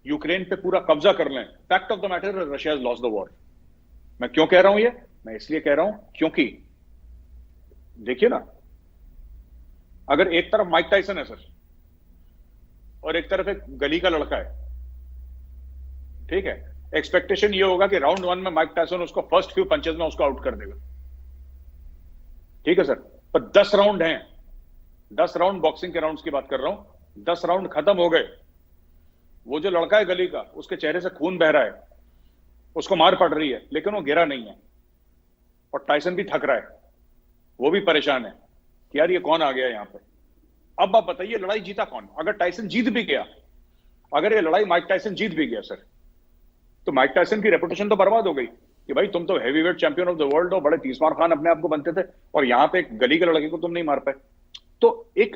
यूक्रेन पे पूरा कब्जा कर लें, fact of the matter Russia has lost the war. मैं क्यों कह रहा हूं ये? मैं इसलिए कह रहा हूं क्योंकि देखिए ना, अगर एक तरफ माइक टाइसन है सर और एक तरफ एक गली का लड़का है, ठीक है, एक्सपेक्टेशन ये होगा कि राउंड 1 में माइक टाइसन उसको फर्स्ट फ्यू पंचेस में उसको आउट कर देगा, ठीक है सर। पर 10 राउंड हैं, 10 राउंड बॉक्सिंग के राउंड्स की बात कर रहा हूं। 10 राउंड खत्म हो गए, वो जो लड़का है गली का, उसके चेहरे से खून बह रहा है, उसको मार पड़ रही है, लेकिन वो गिरा नहीं है। और टाइसन भी थक रहा है, वो भी परेशान है कि यार ये कौन आ गया यहां पे। अब आप बताइए लड़ाई जीता कौन? अगर टाइसन जीत भी गया, अगर ये लड़ाई माइक टाइसन जीत भी गया सर, तो माइक टाइसन की रेपुटेशन तो बर्बाद हो गई कि भाई तुम तो heavyweight champion of the world हो, बड़े तीसमार खान अपने आप को बनते थे, और यहां पे एक गली के लड़के को तुम नहीं मार पाए। तो एक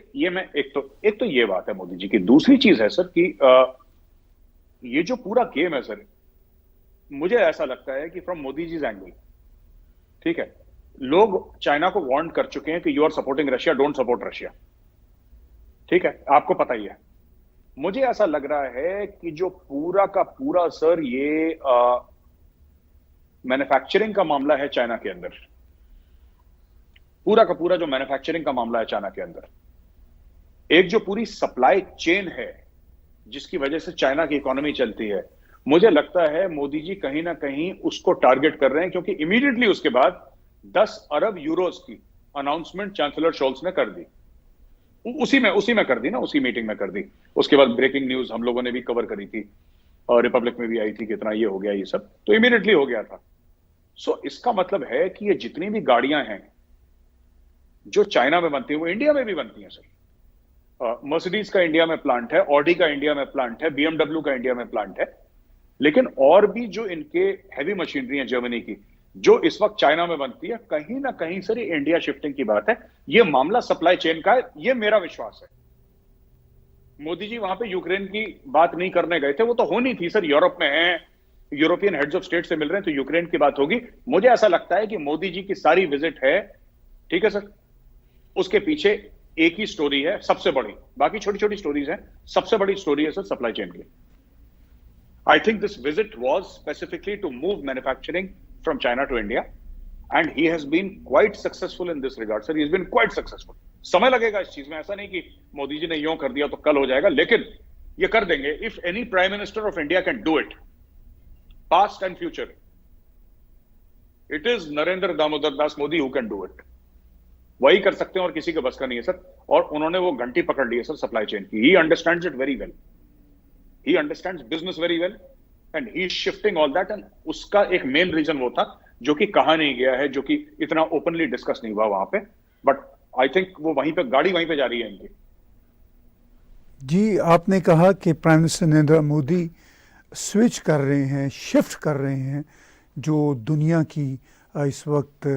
तो ये बात है मोदी जी की। दूसरी चीज है सर कि ये जो पूरा गेम है सर, मुझे ऐसा लगता है कि फ्रॉम मोदी जी एंगल, ठीक है, लोग चाइना को वार्न कर चुके हैं कि you are supporting Russia, don't support Russia, ठीक है, आपको पता ही है। मुझे ऐसा लग रहा है कि जो पूरा का पूरा सर ये मैन्युफैक्चरिंग का मामला है चाइना के अंदर, पूरा का पूरा जो मैन्युफैक्चरिंग का मामला है चाइना के अंदर, एक जो पूरी सप्लाई चेन है जिसकी वजह से चाइना की इकोनॉमी चलती है, मुझे लगता है मोदी जी कहीं ना कहीं उसको टारगेट कर रहे हैं। क्योंकि इमीडिएटली उसके बाद 10 अरब यूरोस की अनाउंसमेंट चांसलर शोल्स ने कर दी, उसी में कर दी ना, उसी मीटिंग में कर दी। उसके बाद ब्रेकिंग न्यूज हम लोगों ने भी कवर करी थी और रिपब्लिक में भी आई थी, कितना ये हो गया, ये सब तो इमीडिएटली हो गया था। सो इसका मतलब है कि ये जितनी भी गाड़ियां हैं जो चाइना में बनती है वो इंडिया में भी बनती हैं सर। मर्सिडीज का इंडिया में प्लांट है, ऑडी का इंडिया में प्लांट है, बीएमडब्ल्यू का इंडिया में प्लांट है, लेकिन और भी जो इनके हैवी मशीनरी है जर्मनी की, जो इस वक्त चाइना में बनती है, कहीं ना कहीं सर ये इंडिया शिफ्टिंग की बात है। ये मामला सप्लाई चेन का है, ये मेरा विश्वास है। मोदी जी वहां पे यूक्रेन की बात नहीं करने गए थे, वो तो होनी थी सर, यूरोप में है, यूरोपियन हेड्स ऑफ स्टेट से मिल रहे हैं, तो यूक्रेन की बात होगी। मुझे ऐसा लगता है कि मोदी जी की सारी विजिट है, ठीक है सर, उसके पीछे एक ही स्टोरी है सबसे बड़ी, बाकी छोटी छोटी स्टोरीज हैं, सबसे बड़ी स्टोरी है सर सप्लाई चेन की। I think this visit was specifically to move manufacturing from China to India, and he has been quite successful in this regard, sir. He has been quite successful. समय लगेगा इस चीज में, ऐसा नहीं कि मोदी जी ने यूं कर दिया तो कल हो जाएगा, लेकिन ये कर देंगे। If any prime minister of India can do it, past and future, it is Narendra Damodar Das Modi who can do it. वही कर सकते हैं और किसी के बस का नहीं है सर। और उन्होंने वो घंटी पकड़ ली है सर सप्लाई चेन की। He understands it very well. He understands business very well and he is shifting all that, and उसका एक मेन रीजन वो था जो कि कहा नहीं गया है, जो कि इतना ओपनली डिस्कस नहीं हुआ वहां पे, बट आई थिंक वो वहीं पे गाड़ी वहीं पे जा रही है इनकी। जी, आपने कहा कि prime minister Narendra Modi switch कर रहे हैं, शिफ्ट कर रहे हैं जो दुनिया की इस वक्त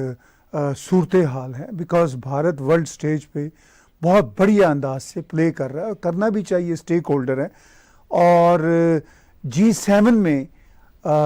सूरत हाल है, बिकॉज भारत वर्ल्ड स्टेज पे बहुत बढ़िया अंदाज से प्ले कर रहा है और करना भी चाहिए, स्टेक होल्डर है। और G7 में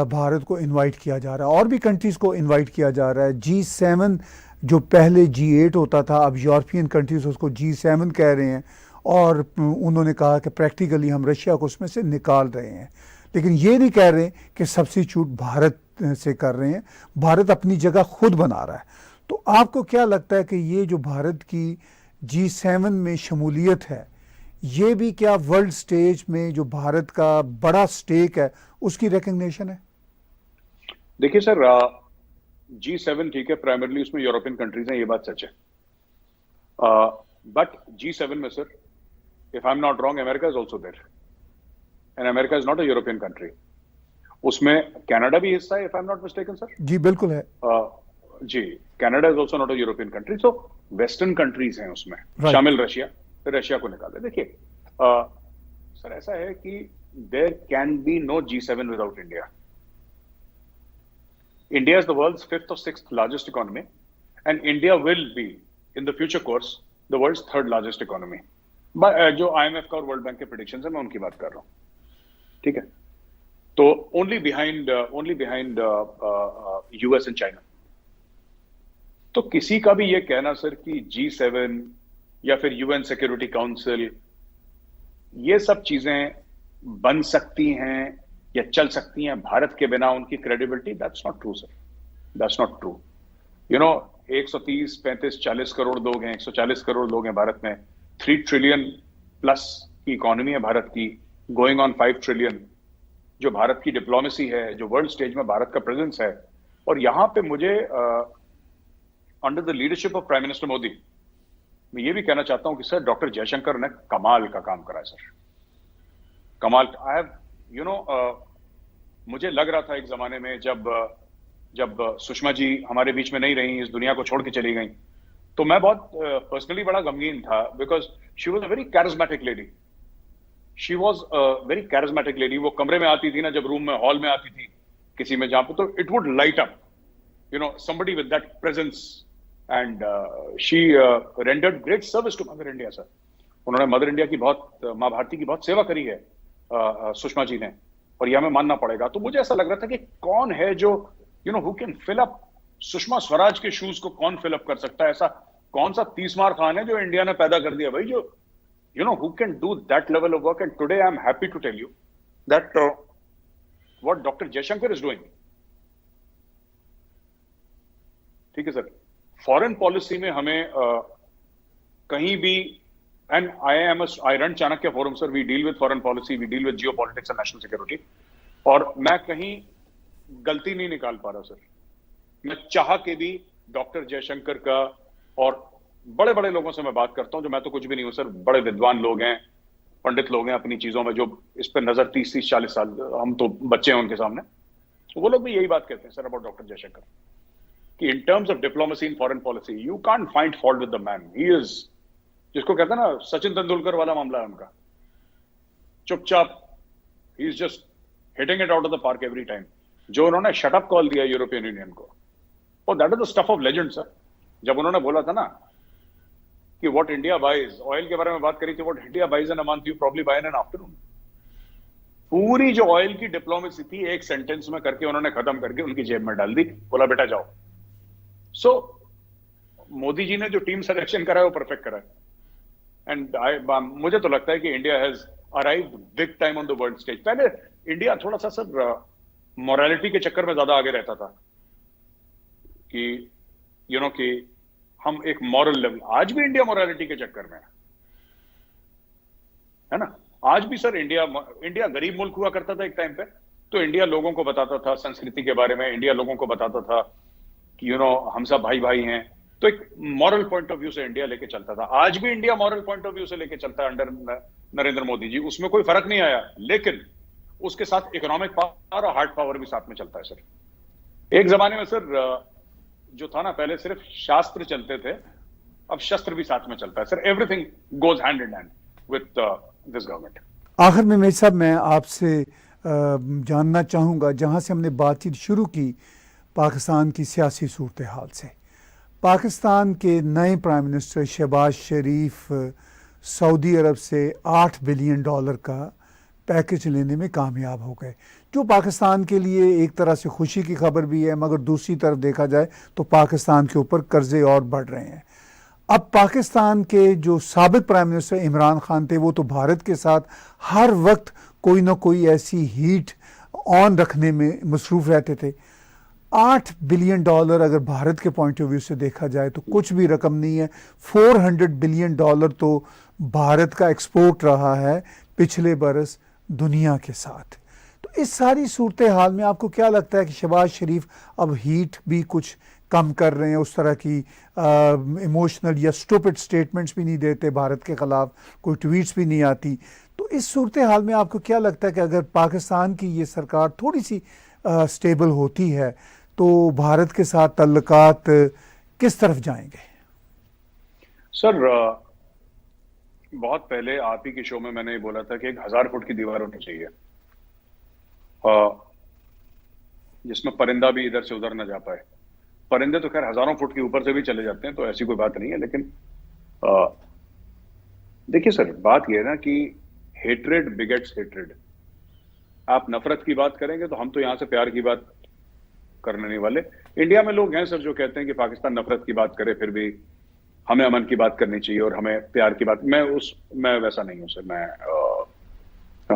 भारत को इनवाइट किया जा रहा है, और भी कंट्रीज़ को इनवाइट किया जा रहा है। G7 जो पहले G8 होता था, अब यूरोपियन कंट्रीज़ उसको G7 कह रहे हैं, और उन्होंने कहा कि प्रैक्टिकली हम रशिया को उसमें से निकाल रहे हैं, लेकिन ये नहीं कह रहे कि सब्स्टिट्यूट भारत से कर रहे हैं। भारत अपनी जगह खुद बना रहा है। तो आपको क्या लगता है कि ये जो भारत की G7 में शमूलियत है, ये भी क्या वर्ल्ड स्टेज में जो भारत का बड़ा स्टेक है उसकी रिकग्निशन है? देखिए सर, G7 ठीक है, प्राइमरली उसमें यूरोपियन कंट्रीज हैं, ये बात सच है, बट G7 में sir, if I am not wrong, America is also there, and America is not a European country. उसमें कनाडा भी हिस्सा है, if I am not mistaken sir. जी बिल्कुल है। जी, Canada is also not a European country. So western countries हैं उसमें, राइट। शामिल रशिया, फिर रशिया को निकाल दे। देखिए सर, ऐसा है कि there can be no G7 without India. India is the world's fifth or sixth largest economy, and India will be, in the future course, the world's third largest economy. जो IMF का और world bank के predictions है, मैं उनकी बात कर रहा हूं, ठीक है। तो only behind US and China। तो किसी का भी ये कहना सर कि G7 या फिर UN सिक्योरिटी काउंसिल, ये सब चीजें बन सकती हैं या चल सकती हैं भारत के बिना उनकी credibility, that's not true sir, that's not true. 130, 35, 40 crore लोग हैं, 140 करोड़ लोग हैं भारत में, 3 ट्रिलियन प्लस की इकोनॉमी है भारत की, गोइंग ऑन 5 ट्रिलियन, जो भारत की डिप्लोमेसी है, जो वर्ल्ड स्टेज में भारत का प्रेजेंस है। और यहां पे मुझे under the leadership of prime minister Modi, मैं ये भी कहना चाहता हूं कि सर डॉक्टर जयशंकर ने कमाल का काम करा है सर, कमाल। आई हैव मुझे लग रहा था एक जमाने में जब सुषमा जी हमारे बीच में नहीं रही, इस दुनिया को छोड़ के चली गई, तो मैं बहुत पर्सनली बड़ा गमगीन था, because she was a very charismatic lady. She was a very charismatic lady. वो कमरे में आती थी ना, जब रूम में, हॉल में आती थी किसी में जहां पे, तो it would light up, somebody with that presence, and she rendered great service to Mother India sir। उन्होंने मदर इंडिया की माँ भारती की बहुत सेवा करी है सुषमा जी ने, और यह हमें मानना पड़ेगा। तो मुझे ऐसा लग रहा था कि कौन है जो who can fill up Sushma Swaraj के शूज को, कौन फिल अप कर सकता है? ऐसा कौन सा तीसमार खान है जो इंडिया ने पैदा कर दिया भाई, जो who can do that level of work. And today I am happy to tell you that what doctor Jaishankar is doing, ठीक है सर, फॉरेन पॉलिसी में हमें कहीं भी, and I run Chanakya Forum sir, we deal with foreign policy, we deal with geopolitics and national security, और मैं कहीं गलती नहीं निकाल पा रहा सर। मैं चाह के भी डॉक्टर जयशंकर का, और बड़े बड़े लोगों से मैं बात करता हूं, जो मैं तो कुछ भी नहीं हूं सर, बड़े विद्वान लोग हैं, पंडित लोग हैं अपनी चीजों में, जो इस पर नजर 30-30, 40 साल, हम तो बच्चे हैं उनके सामने, वो लोग भी यही बात कहते हैं सर अबाउट डॉक्टर जयशंकर, कि in terms of diplomacy in foreign policy you can't find fault with the man. He is, जिसको कहते हैं ना सचिन तेंदुलकर वाला मामला है उनका, चुपचाप ही is just hitting it out of the park every time. जो उन्होंने शटअप कॉल दिया यूरोपियन यूनियन को, और that is the stuff of legend sir. जब उन्होंने बोला था ना कि व्हाट इंडिया बाइज, ऑयल के बारे में बात करी थी, what India buys in a month you probably buy in an afternoon. पूरी जो ऑयल की डिप्लोमेसी थी एक सेंटेंस में करके उन्होंने खत्म करके उनकी जेब में डाल दी, बोला बेटा जाओ। सो मोदी जी ने जो टीम सिलेक्शन करा है वो परफेक्ट करा है। एंड मुझे तो लगता है कि India has arrived big time on the world stage. पहले इंडिया थोड़ा सा सर मोरालिटी के चक्कर में ज्यादा आगे रहता था, कि कि हम एक मॉरल लेवल, आज भी इंडिया मोरालिटी के चक्कर में है ना। आज भी सर इंडिया गरीब मुल्क हुआ करता था एक टाइम पे, तो इंडिया लोगों को बताता था संस्कृति के बारे में, इंडिया लोगों को बताता था कि हम सब भाई भाई हैं, तो एक मॉरल पॉइंट ऑफ व्यू से इंडिया लेके चलता था। आज भी India moral point of view से लेके चलता है अंडर नरेंद्र मोदी जी, उसमें कोई फर्क नहीं आया, लेकिन उसके साथ इकोनॉमिक पावर और हार्ड पावर भी साथ में चलता है सर। एक जमाने में सर जो था ना, पहले सिर्फ शास्त्र चलते थे, अब शस्त्र भी साथ में चलता है sir. Everything goes hand in hand with this government. आखिर में मेरे साहब, मैं आपसे जानना चाहूँगा, जहाँ से हमने बातचीत शुरू की पाकिस्तान की सियासी सूरत हाल से, पाकिस्तान के नए प्राइम मिनिस्टर शहबाज शरीफ सऊदी अरब से $8 बिलियन का पैकेज लेने में कामयाब हो गए, जो पाकिस्तान के लिए एक तरह से खुशी की खबर भी है, मगर दूसरी तरफ देखा जाए तो पाकिस्तान के ऊपर कर्जे और बढ़ रहे हैं। अब पाकिस्तान के जो साबिक प्राइम मिनिस्टर इमरान खान थे, वो तो भारत के साथ हर वक्त कोई ना कोई ऐसी हीट ऑन रखने में मसरूफ़ रहते थे। $8 बिलियन अगर भारत के पॉइंट ऑफ व्यू से देखा जाए तो कुछ भी रकम नहीं है। $400 बिलियन तो भारत का एक्सपोर्ट रहा है पिछले बरस दुनिया के साथ। तो इस सारी सूरत हाल में आपको क्या लगता है कि शहबाज शरीफ अब हीट भी कुछ कम कर रहे हैं, उस तरह की इमोशनल या स्टूपिड स्टेटमेंट्स भी नहीं देते भारत के ख़िलाफ़, कोई ट्वीट्स भी नहीं आती, तो इस सूरत हाल में आपको क्या लगता है कि अगर पाकिस्तान की ये सरकार थोड़ी सी स्टेबल होती है तो भारत के साथ ताल्लुकात किस तरफ जाएंगे? सर बहुत पहले आप ही के शो में मैंने ये बोला था कि 1000 फुट की दीवार होनी चाहिए, जिसमें परिंदा भी इधर से उधर ना जा पाए। परिंदे तो खैर हजारों फुट के ऊपर से भी चले जाते हैं, तो ऐसी कोई बात नहीं है। लेकिन देखिए सर, बात यह है ना कि हेट्रेड बिगेट्स हेट्रेड। आप नफरत की बात करेंगे तो हम तो यहां से प्यार की बात करने नहीं वाले। इंडिया में लोग हैं सर जो कहते हैं कि पाकिस्तान नफरत की बात करे, फिर भी हमें अमन की बात करनी चाहिए और हमें प्यार की बात। मैं वैसा नहीं हूं सर।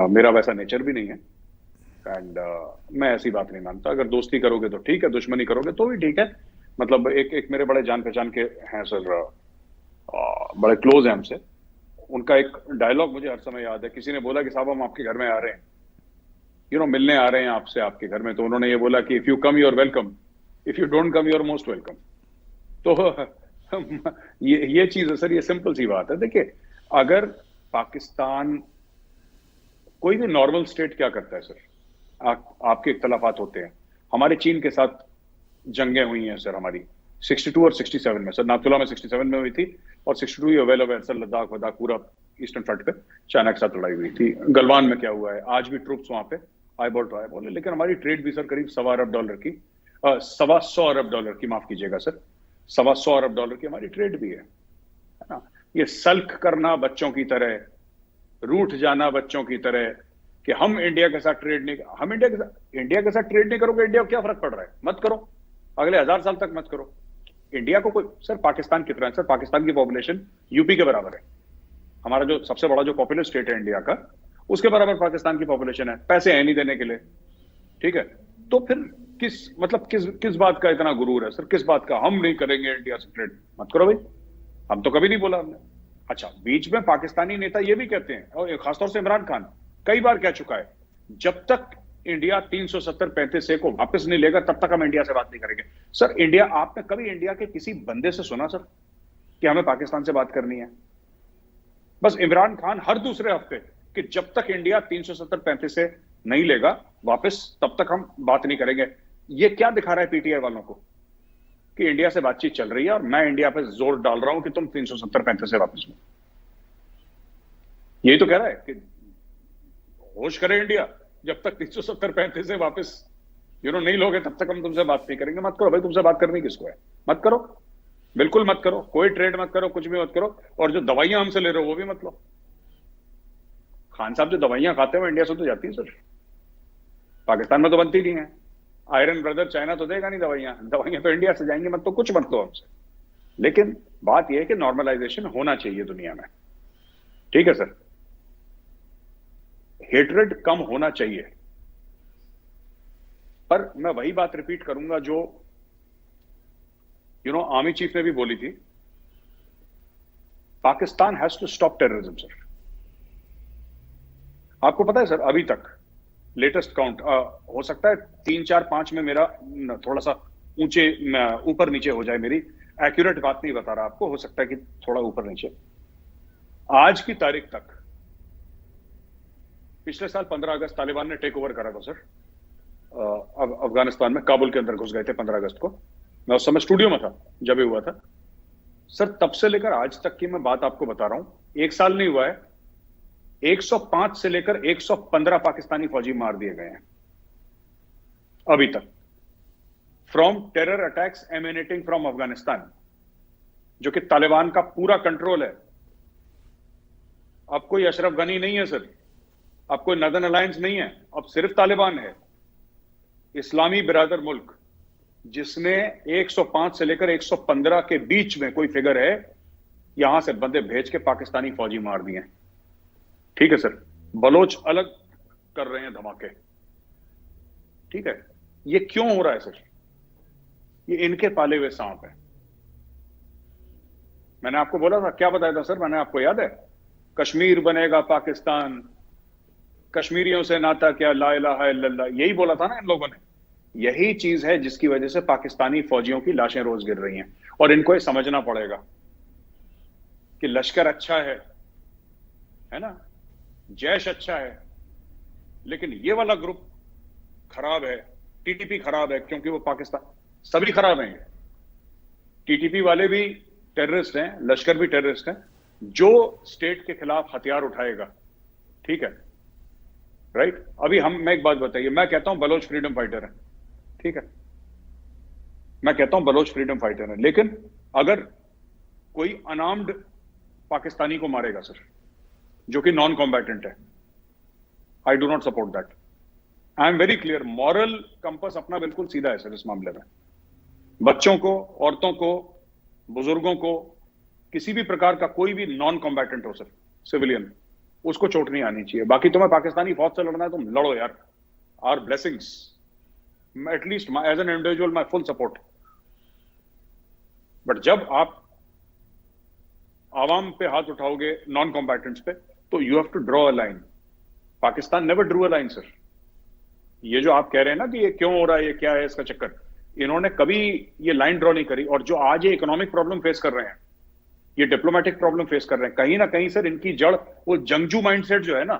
मेरा वैसा नेचर भी नहीं है। एंड मैं ऐसी बात नहीं मानता। अगर दोस्ती करोगे तो ठीक है, दुश्मनी करोगे तो भी ठीक है। मतलब एक मेरे बड़े जान पहचान के हैं सर, बड़े क्लोज हैं हमसे। उनका एक डायलॉग मुझे हर समय याद है। किसी ने बोला कि साहब हम आपके घर में आ रहे हैं, मिलने आ रहे हैं आपसे आपके घर में, तो उन्होंने ये बोला कि if you come you're welcome, if you don't come you're most welcome. तो ये चीज है सर, ये सिंपल सी बात है। देखिए, अगर पाकिस्तान, कोई भी नॉर्मल स्टेट क्या करता है सर, आपके इख्तलाफात होते हैं। हमारे चीन के साथ जंगें हुई हैं सर हमारी 62 और 67 में सर। नाथुला में 67 में हुई थी और 62 वेल अवेयर सर, लद्दाख वद्दाख पूरा ईस्टर्न फ्रंट पे चाइना के साथ लड़ाई हुई थी। गलवान में क्या हुआ है, आज भी ट्रूप्स वहां पे आईबॉल टू आईबॉल है। लेकिन हमारी ट्रेड भी सर करीब $1.25 अरब की, माफ कीजिएगा सर, $125 की हमारी ट्रेड भी है ना। ये सल्क करना बच्चों की तरह, रूठ जाना बच्चों की तरह कि हम इंडिया के साथ ट्रेड नहीं, हम इंडिया के साथ ट्रेड नहीं करोगे, इंडिया को क्या फर्क पड़ रहा है, मत करो, अगले 1000 साल तक मत करो। इंडिया को कोई, सर पाकिस्तान कितना है सर, पाकिस्तान की पॉपुलेशन यूपी के बराबर है। हमारा जो सबसे बड़ा जो पॉपुलर स्टेट है इंडिया का, उसके बराबर पाकिस्तान की पॉपुलेशन है। पैसे है नहीं देने के लिए, ठीक है। तो फिर किस बात का इतना गुरूर है सर, किस बात का हम नहीं करेंगे इंडिया से ट्रेड, मत करो भाई। हम तो कभी नहीं बोला हमने। अच्छा, बीच में पाकिस्तानी नेता ये भी कहते हैं, और खासतौर से इमरान खान कई बार कह चुका है, जब तक इंडिया 370-35 को वापस नहीं लेगा तब तक हम इंडिया से बात नहीं करेंगे। सर इंडिया, आपने कभी इंडिया के किसी बंदे से सुना सर कि हमें पाकिस्तान से बात करनी है? बस इमरान खान हर दूसरे हफ्ते कि जब तक इंडिया 370-35 से नहीं लेगा वापस, तब तक हम बात नहीं करेंगे। ये क्या दिखा रहा है पीटीआई वालों को कि इंडिया से बातचीत चल रही है और मैं इंडिया पे जोर डाल रहा हूं कि तुम 370-35 से वापस लो। यही तो कह रहा है कि होश करे इंडिया, जब तक 370-35 से वापस नहीं लोगे तब तक हम तुमसे बात नहीं करेंगे। मत करो भाई, तुमसे बात करनी किसको है, मत करो, बिल्कुल मत करो, कोई ट्रेड मत करो, कुछ भी मत करो। और जो दवाइयां हमसे ले रहे हो वो भी मत लो। खान साहब जो दवाइयां खाते हैं वो इंडिया से तो जाती है सर, पाकिस्तान में तो बनती नहीं है। आयरन ब्रदर चाइना तो देगा नहीं दवाइयां, दवाइयां तो इंडिया से जाएंगी। मत तो कुछ मत लो हमसे। लेकिन बात यह है कि नॉर्मलाइजेशन होना चाहिए दुनिया में, ठीक है सर। हेट्रेड कम होना चाहिए। पर मैं वही बात रिपीट करूंगा जो आर्मी चीफ ने भी बोली थी, Pakistan has to stop terrorism sir. आपको पता है सर, अभी तक लेटेस्ट काउंट, हो सकता है 3, 4, 5 में मेरा थोड़ा सा ऊपर नीचे हो जाए, मेरी एक्यूरेट बात नहीं बता रहा आपको, हो सकता है कि थोड़ा ऊपर नीचे। आज की तारीख तक, पिछले साल 15 अगस्त तालिबान ने टेक ओवर करा था सर, अफगानिस्तान में काबुल के अंदर घुस गए थे 15 अगस्त को। मैं उस समय स्टूडियो में था जब ये हुआ था सर। तब से लेकर आज तक की मैं बात आपको बता रहा हूं, 1 साल नहीं हुआ है, 105 से लेकर 115 पाकिस्तानी फौजी मार दिए गए हैं अभी तक, from terror attacks emanating from Afghanistan, जो कि तालिबान का पूरा कंट्रोल है। अब कोई अशरफ गनी नहीं है सर, अब कोई नदन अलायंस नहीं है, अब सिर्फ तालिबान है, इस्लामी बिरादर मुल्क, जिसने 105 से लेकर 115 के बीच में कोई फिगर है, यहां से बंदे भेज के पाकिस्तानी फौजी मार दिए। ठीक है सर, बलोच अलग कर रहे हैं धमाके, ठीक है। ये क्यों हो रहा है सर? ये इनके पाले हुए सांप है। मैंने आपको बोला था, क्या बताया था सर मैंने, आपको याद है? कश्मीर बनेगा पाकिस्तान, कश्मीरियों से नाता क्या, ला इलाहा इल्लल्लाह, यही बोला था ना इन लोगों ने। यही चीज है जिसकी वजह से पाकिस्तानी फौजियों की लाशें रोज गिर रही हैं। और इनको ये समझना पड़ेगा कि लश्कर अच्छा है ना, जैश अच्छा है, लेकिन ये वाला ग्रुप खराब है, टीटीपी खराब है क्योंकि वो पाकिस्तान, सभी खराब हैं। टीटीपी वाले भी टेररिस्ट हैं, लश्कर भी टेररिस्ट हैं। जो स्टेट के खिलाफ हथियार उठाएगा, ठीक है, राइट। अभी मैं एक बात बताइए, मैं कहता हूं बलोच फ्रीडम फाइटर है, ठीक है, मैं कहता हूं बलोच फ्रीडम फाइटर है, लेकिन अगर कोई अनार्म्ड पाकिस्तानी को मारेगा सर, जो कि नॉन कॉम्बैटेंट है, I do not support that. I am very clear, moral compass अपना बिल्कुल सीधा है सर इस मामले में। बच्चों को, औरतों को, बुजुर्गों को, किसी भी प्रकार का कोई भी नॉन कॉम्बैटेंट हो सर, सिविलियन, उसको चोट नहीं आनी चाहिए। बाकी तुम्हें पाकिस्तानी फौज से लड़ना है, तुम लड़ो यार, our blessings, at least as an individual my full support. But जब आप आवाम पे हाथ उठाओगे नॉन कॉम्बैटेंट्स पे, तो you have to draw a line. Pakistan never drew a line sir. ये जो आप कह रहे हैं ना कि ये क्यों हो रहा है, ये क्या है इसका चक्कर, इन्होंने कभी ये लाइन ड्रॉ नहीं करी। और जो आज ये इकोनॉमिक प्रॉब्लम फेस कर रहे हैं, ये डिप्लोमेटिक प्रॉब्लम फेस कर रहे हैं, कहीं ना कहीं सर इनकी जड़ वो जंगजू माइंडसेट जो है ना,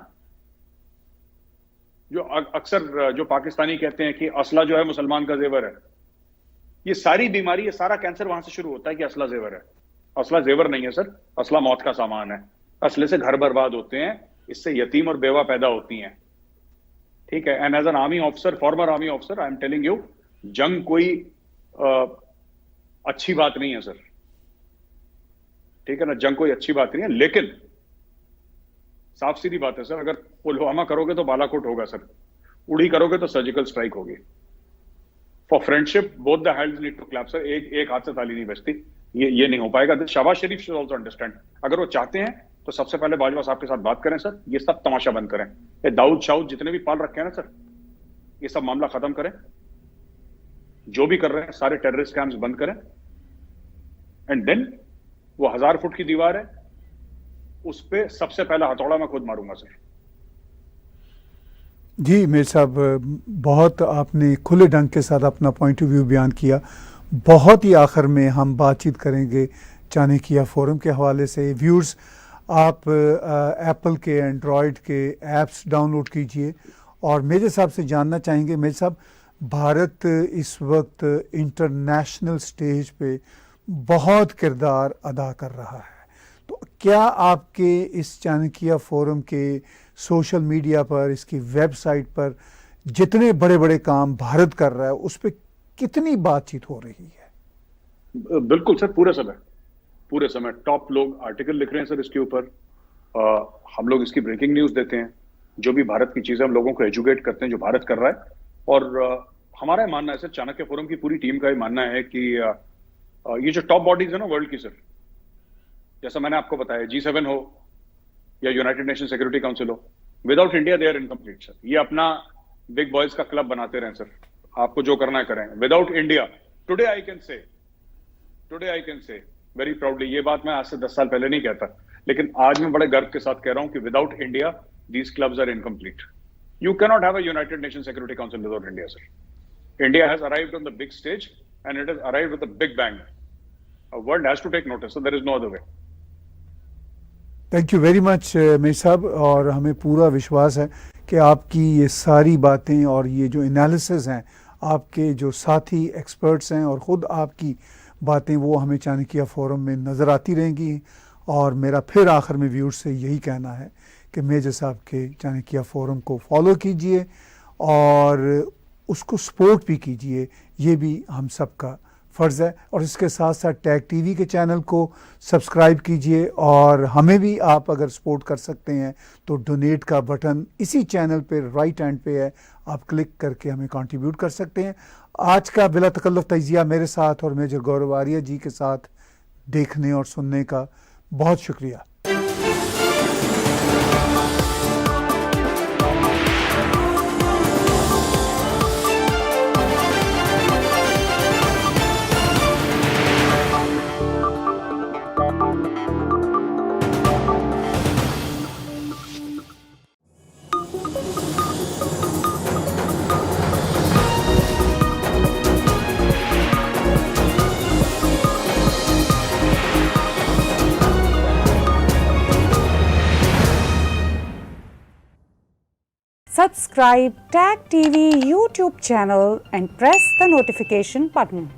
जो अक्सर जो पाकिस्तानी कहते हैं कि असला जो है मुसलमान का जेवर है, ये सारी बीमारी, ये सारा कैंसर वहां से शुरू होता है कि असला जेवर है। असला जेवर नहीं है सर, असला मौत का सामान है। असले से घर बर्बाद होते हैं, इससे यतीम और बेवा पैदा होती हैं, ठीक है। And as an army officer, former army officer, I am telling you, जंग कोई अच्छी बात नहीं है सर, ठीक है ना, जंग कोई अच्छी बात नहीं है। लेकिन साफ सीधी बात है सर, अगर पुलवामा करोगे तो बालाकोट होगा सर, उड़ी करोगे तो सर्जिकल स्ट्राइक होगी। For friendship both the hands need to clap sir, एक हाथ से ताली नहीं बजती, ये नहीं हो पाएगा। शहबाज शरीफ शुड ऑल्सो अंडरस्टैंड, अगर वो चाहते हैं तो सबसे पहले बाजवा साहब के साथ बात करें सर, ये सब तमाशा बंद करें, ये दाऊद शाऊद जितने भी पाल रखे हैं ना सर, ये सब मामला खत्म करें, जो भी कर रहे हैं सारे टेररिस्ट कैंप्स बंद करें। एंड देन वो 1000 फुट की दीवार है, उस पे सबसे पहला हथौड़ा मैं खुद मारूंगा सर। जी मेरे साहब, बहुत आपने खुले ढंग के साथ अपना पॉइंट ऑफ व्यू बयान किया। बहुत ही आखिर में हम बातचीत करेंगे चाणक्य फोरम के हवाले से। व्यूअर्स, आप एप्पल के, एंड्रॉयड के ऐप्स डाउनलोड कीजिए और मेरे साहब से जानना चाहेंगे, मेरे साहब भारत इस वक्त इंटरनेशनल स्टेज पे बहुत किरदार अदा कर रहा है, तो क्या आपके इस चाणक्य फोरम के सोशल मीडिया पर, इसकी वेबसाइट पर जितने बड़े बड़े काम भारत कर रहा है उस पर कितनी बातचीत हो रही है? बिल्कुल सर, पूरे समय टॉप लोग आर्टिकल लिख रहे हैं सर इसके ऊपर। हम लोग इसकी ब्रेकिंग न्यूज देते हैं, जो भी भारत की चीजें हम लोगों को एजुकेट करते हैं जो भारत कर रहा है। और हमारा मानना है सर, चाणक्य फोरम की पूरी टीम का ये मानना है कि ये जो टॉप बॉडीज है ना वर्ल्ड की सर, जैसा मैंने आपको बताया, G7 हो या यूनाइटेड नेशन सिक्योरिटी काउंसिल हो, without India they are incomplete sir. ये अपना बिग बॉयज का क्लब बनाते रहें सर, आपको जो करना है करें। Without India, today I can say very proudly, ये बात मैं आज से 10 साल पहले नहीं कहता, लेकिन आज मैं बड़े गर्व के साथ कह रहा हूं कि without India these clubs are incomplete. You can not have a United Nation security council without India sir. India has arrived on the big stage and it has arrived with a big bang. World has to take notice, so there is no other way. Thank you very much मेर साहब, और हमें पूरा विश्वास है कि आपकी ये सारी बातें और ये जो एनालिसिस हैं, आपके जो साथी एक्सपर्ट्स हैं और ख़ुद आपकी बातें, वो हमें चाणक्य फोरम में नज़र आती रहेंगी। और मेरा फिर आखिर में व्यूअर्स से यही कहना है कि मेजर साहब के चाणक्य फोरम को फॉलो कीजिए और उसको सपोर्ट भी कीजिए, ये भी हम सब का फ़र्ज़ है। और इसके साथ साथ टैग टीवी के चैनल को सब्सक्राइब कीजिए, और हमें भी आप अगर सपोर्ट कर सकते हैं तो डोनेट का बटन इसी चैनल पे राइट हैंड पे है, आप क्लिक करके हमें कंट्रीब्यूट कर सकते हैं। आज का बिला तकल्लुफ़ तजिया मेरे साथ और मेजर गौरव आर्या जी के साथ देखने और सुनने का बहुत शुक्रिया। Subscribe TAG TV YouTube channel and press the notification button.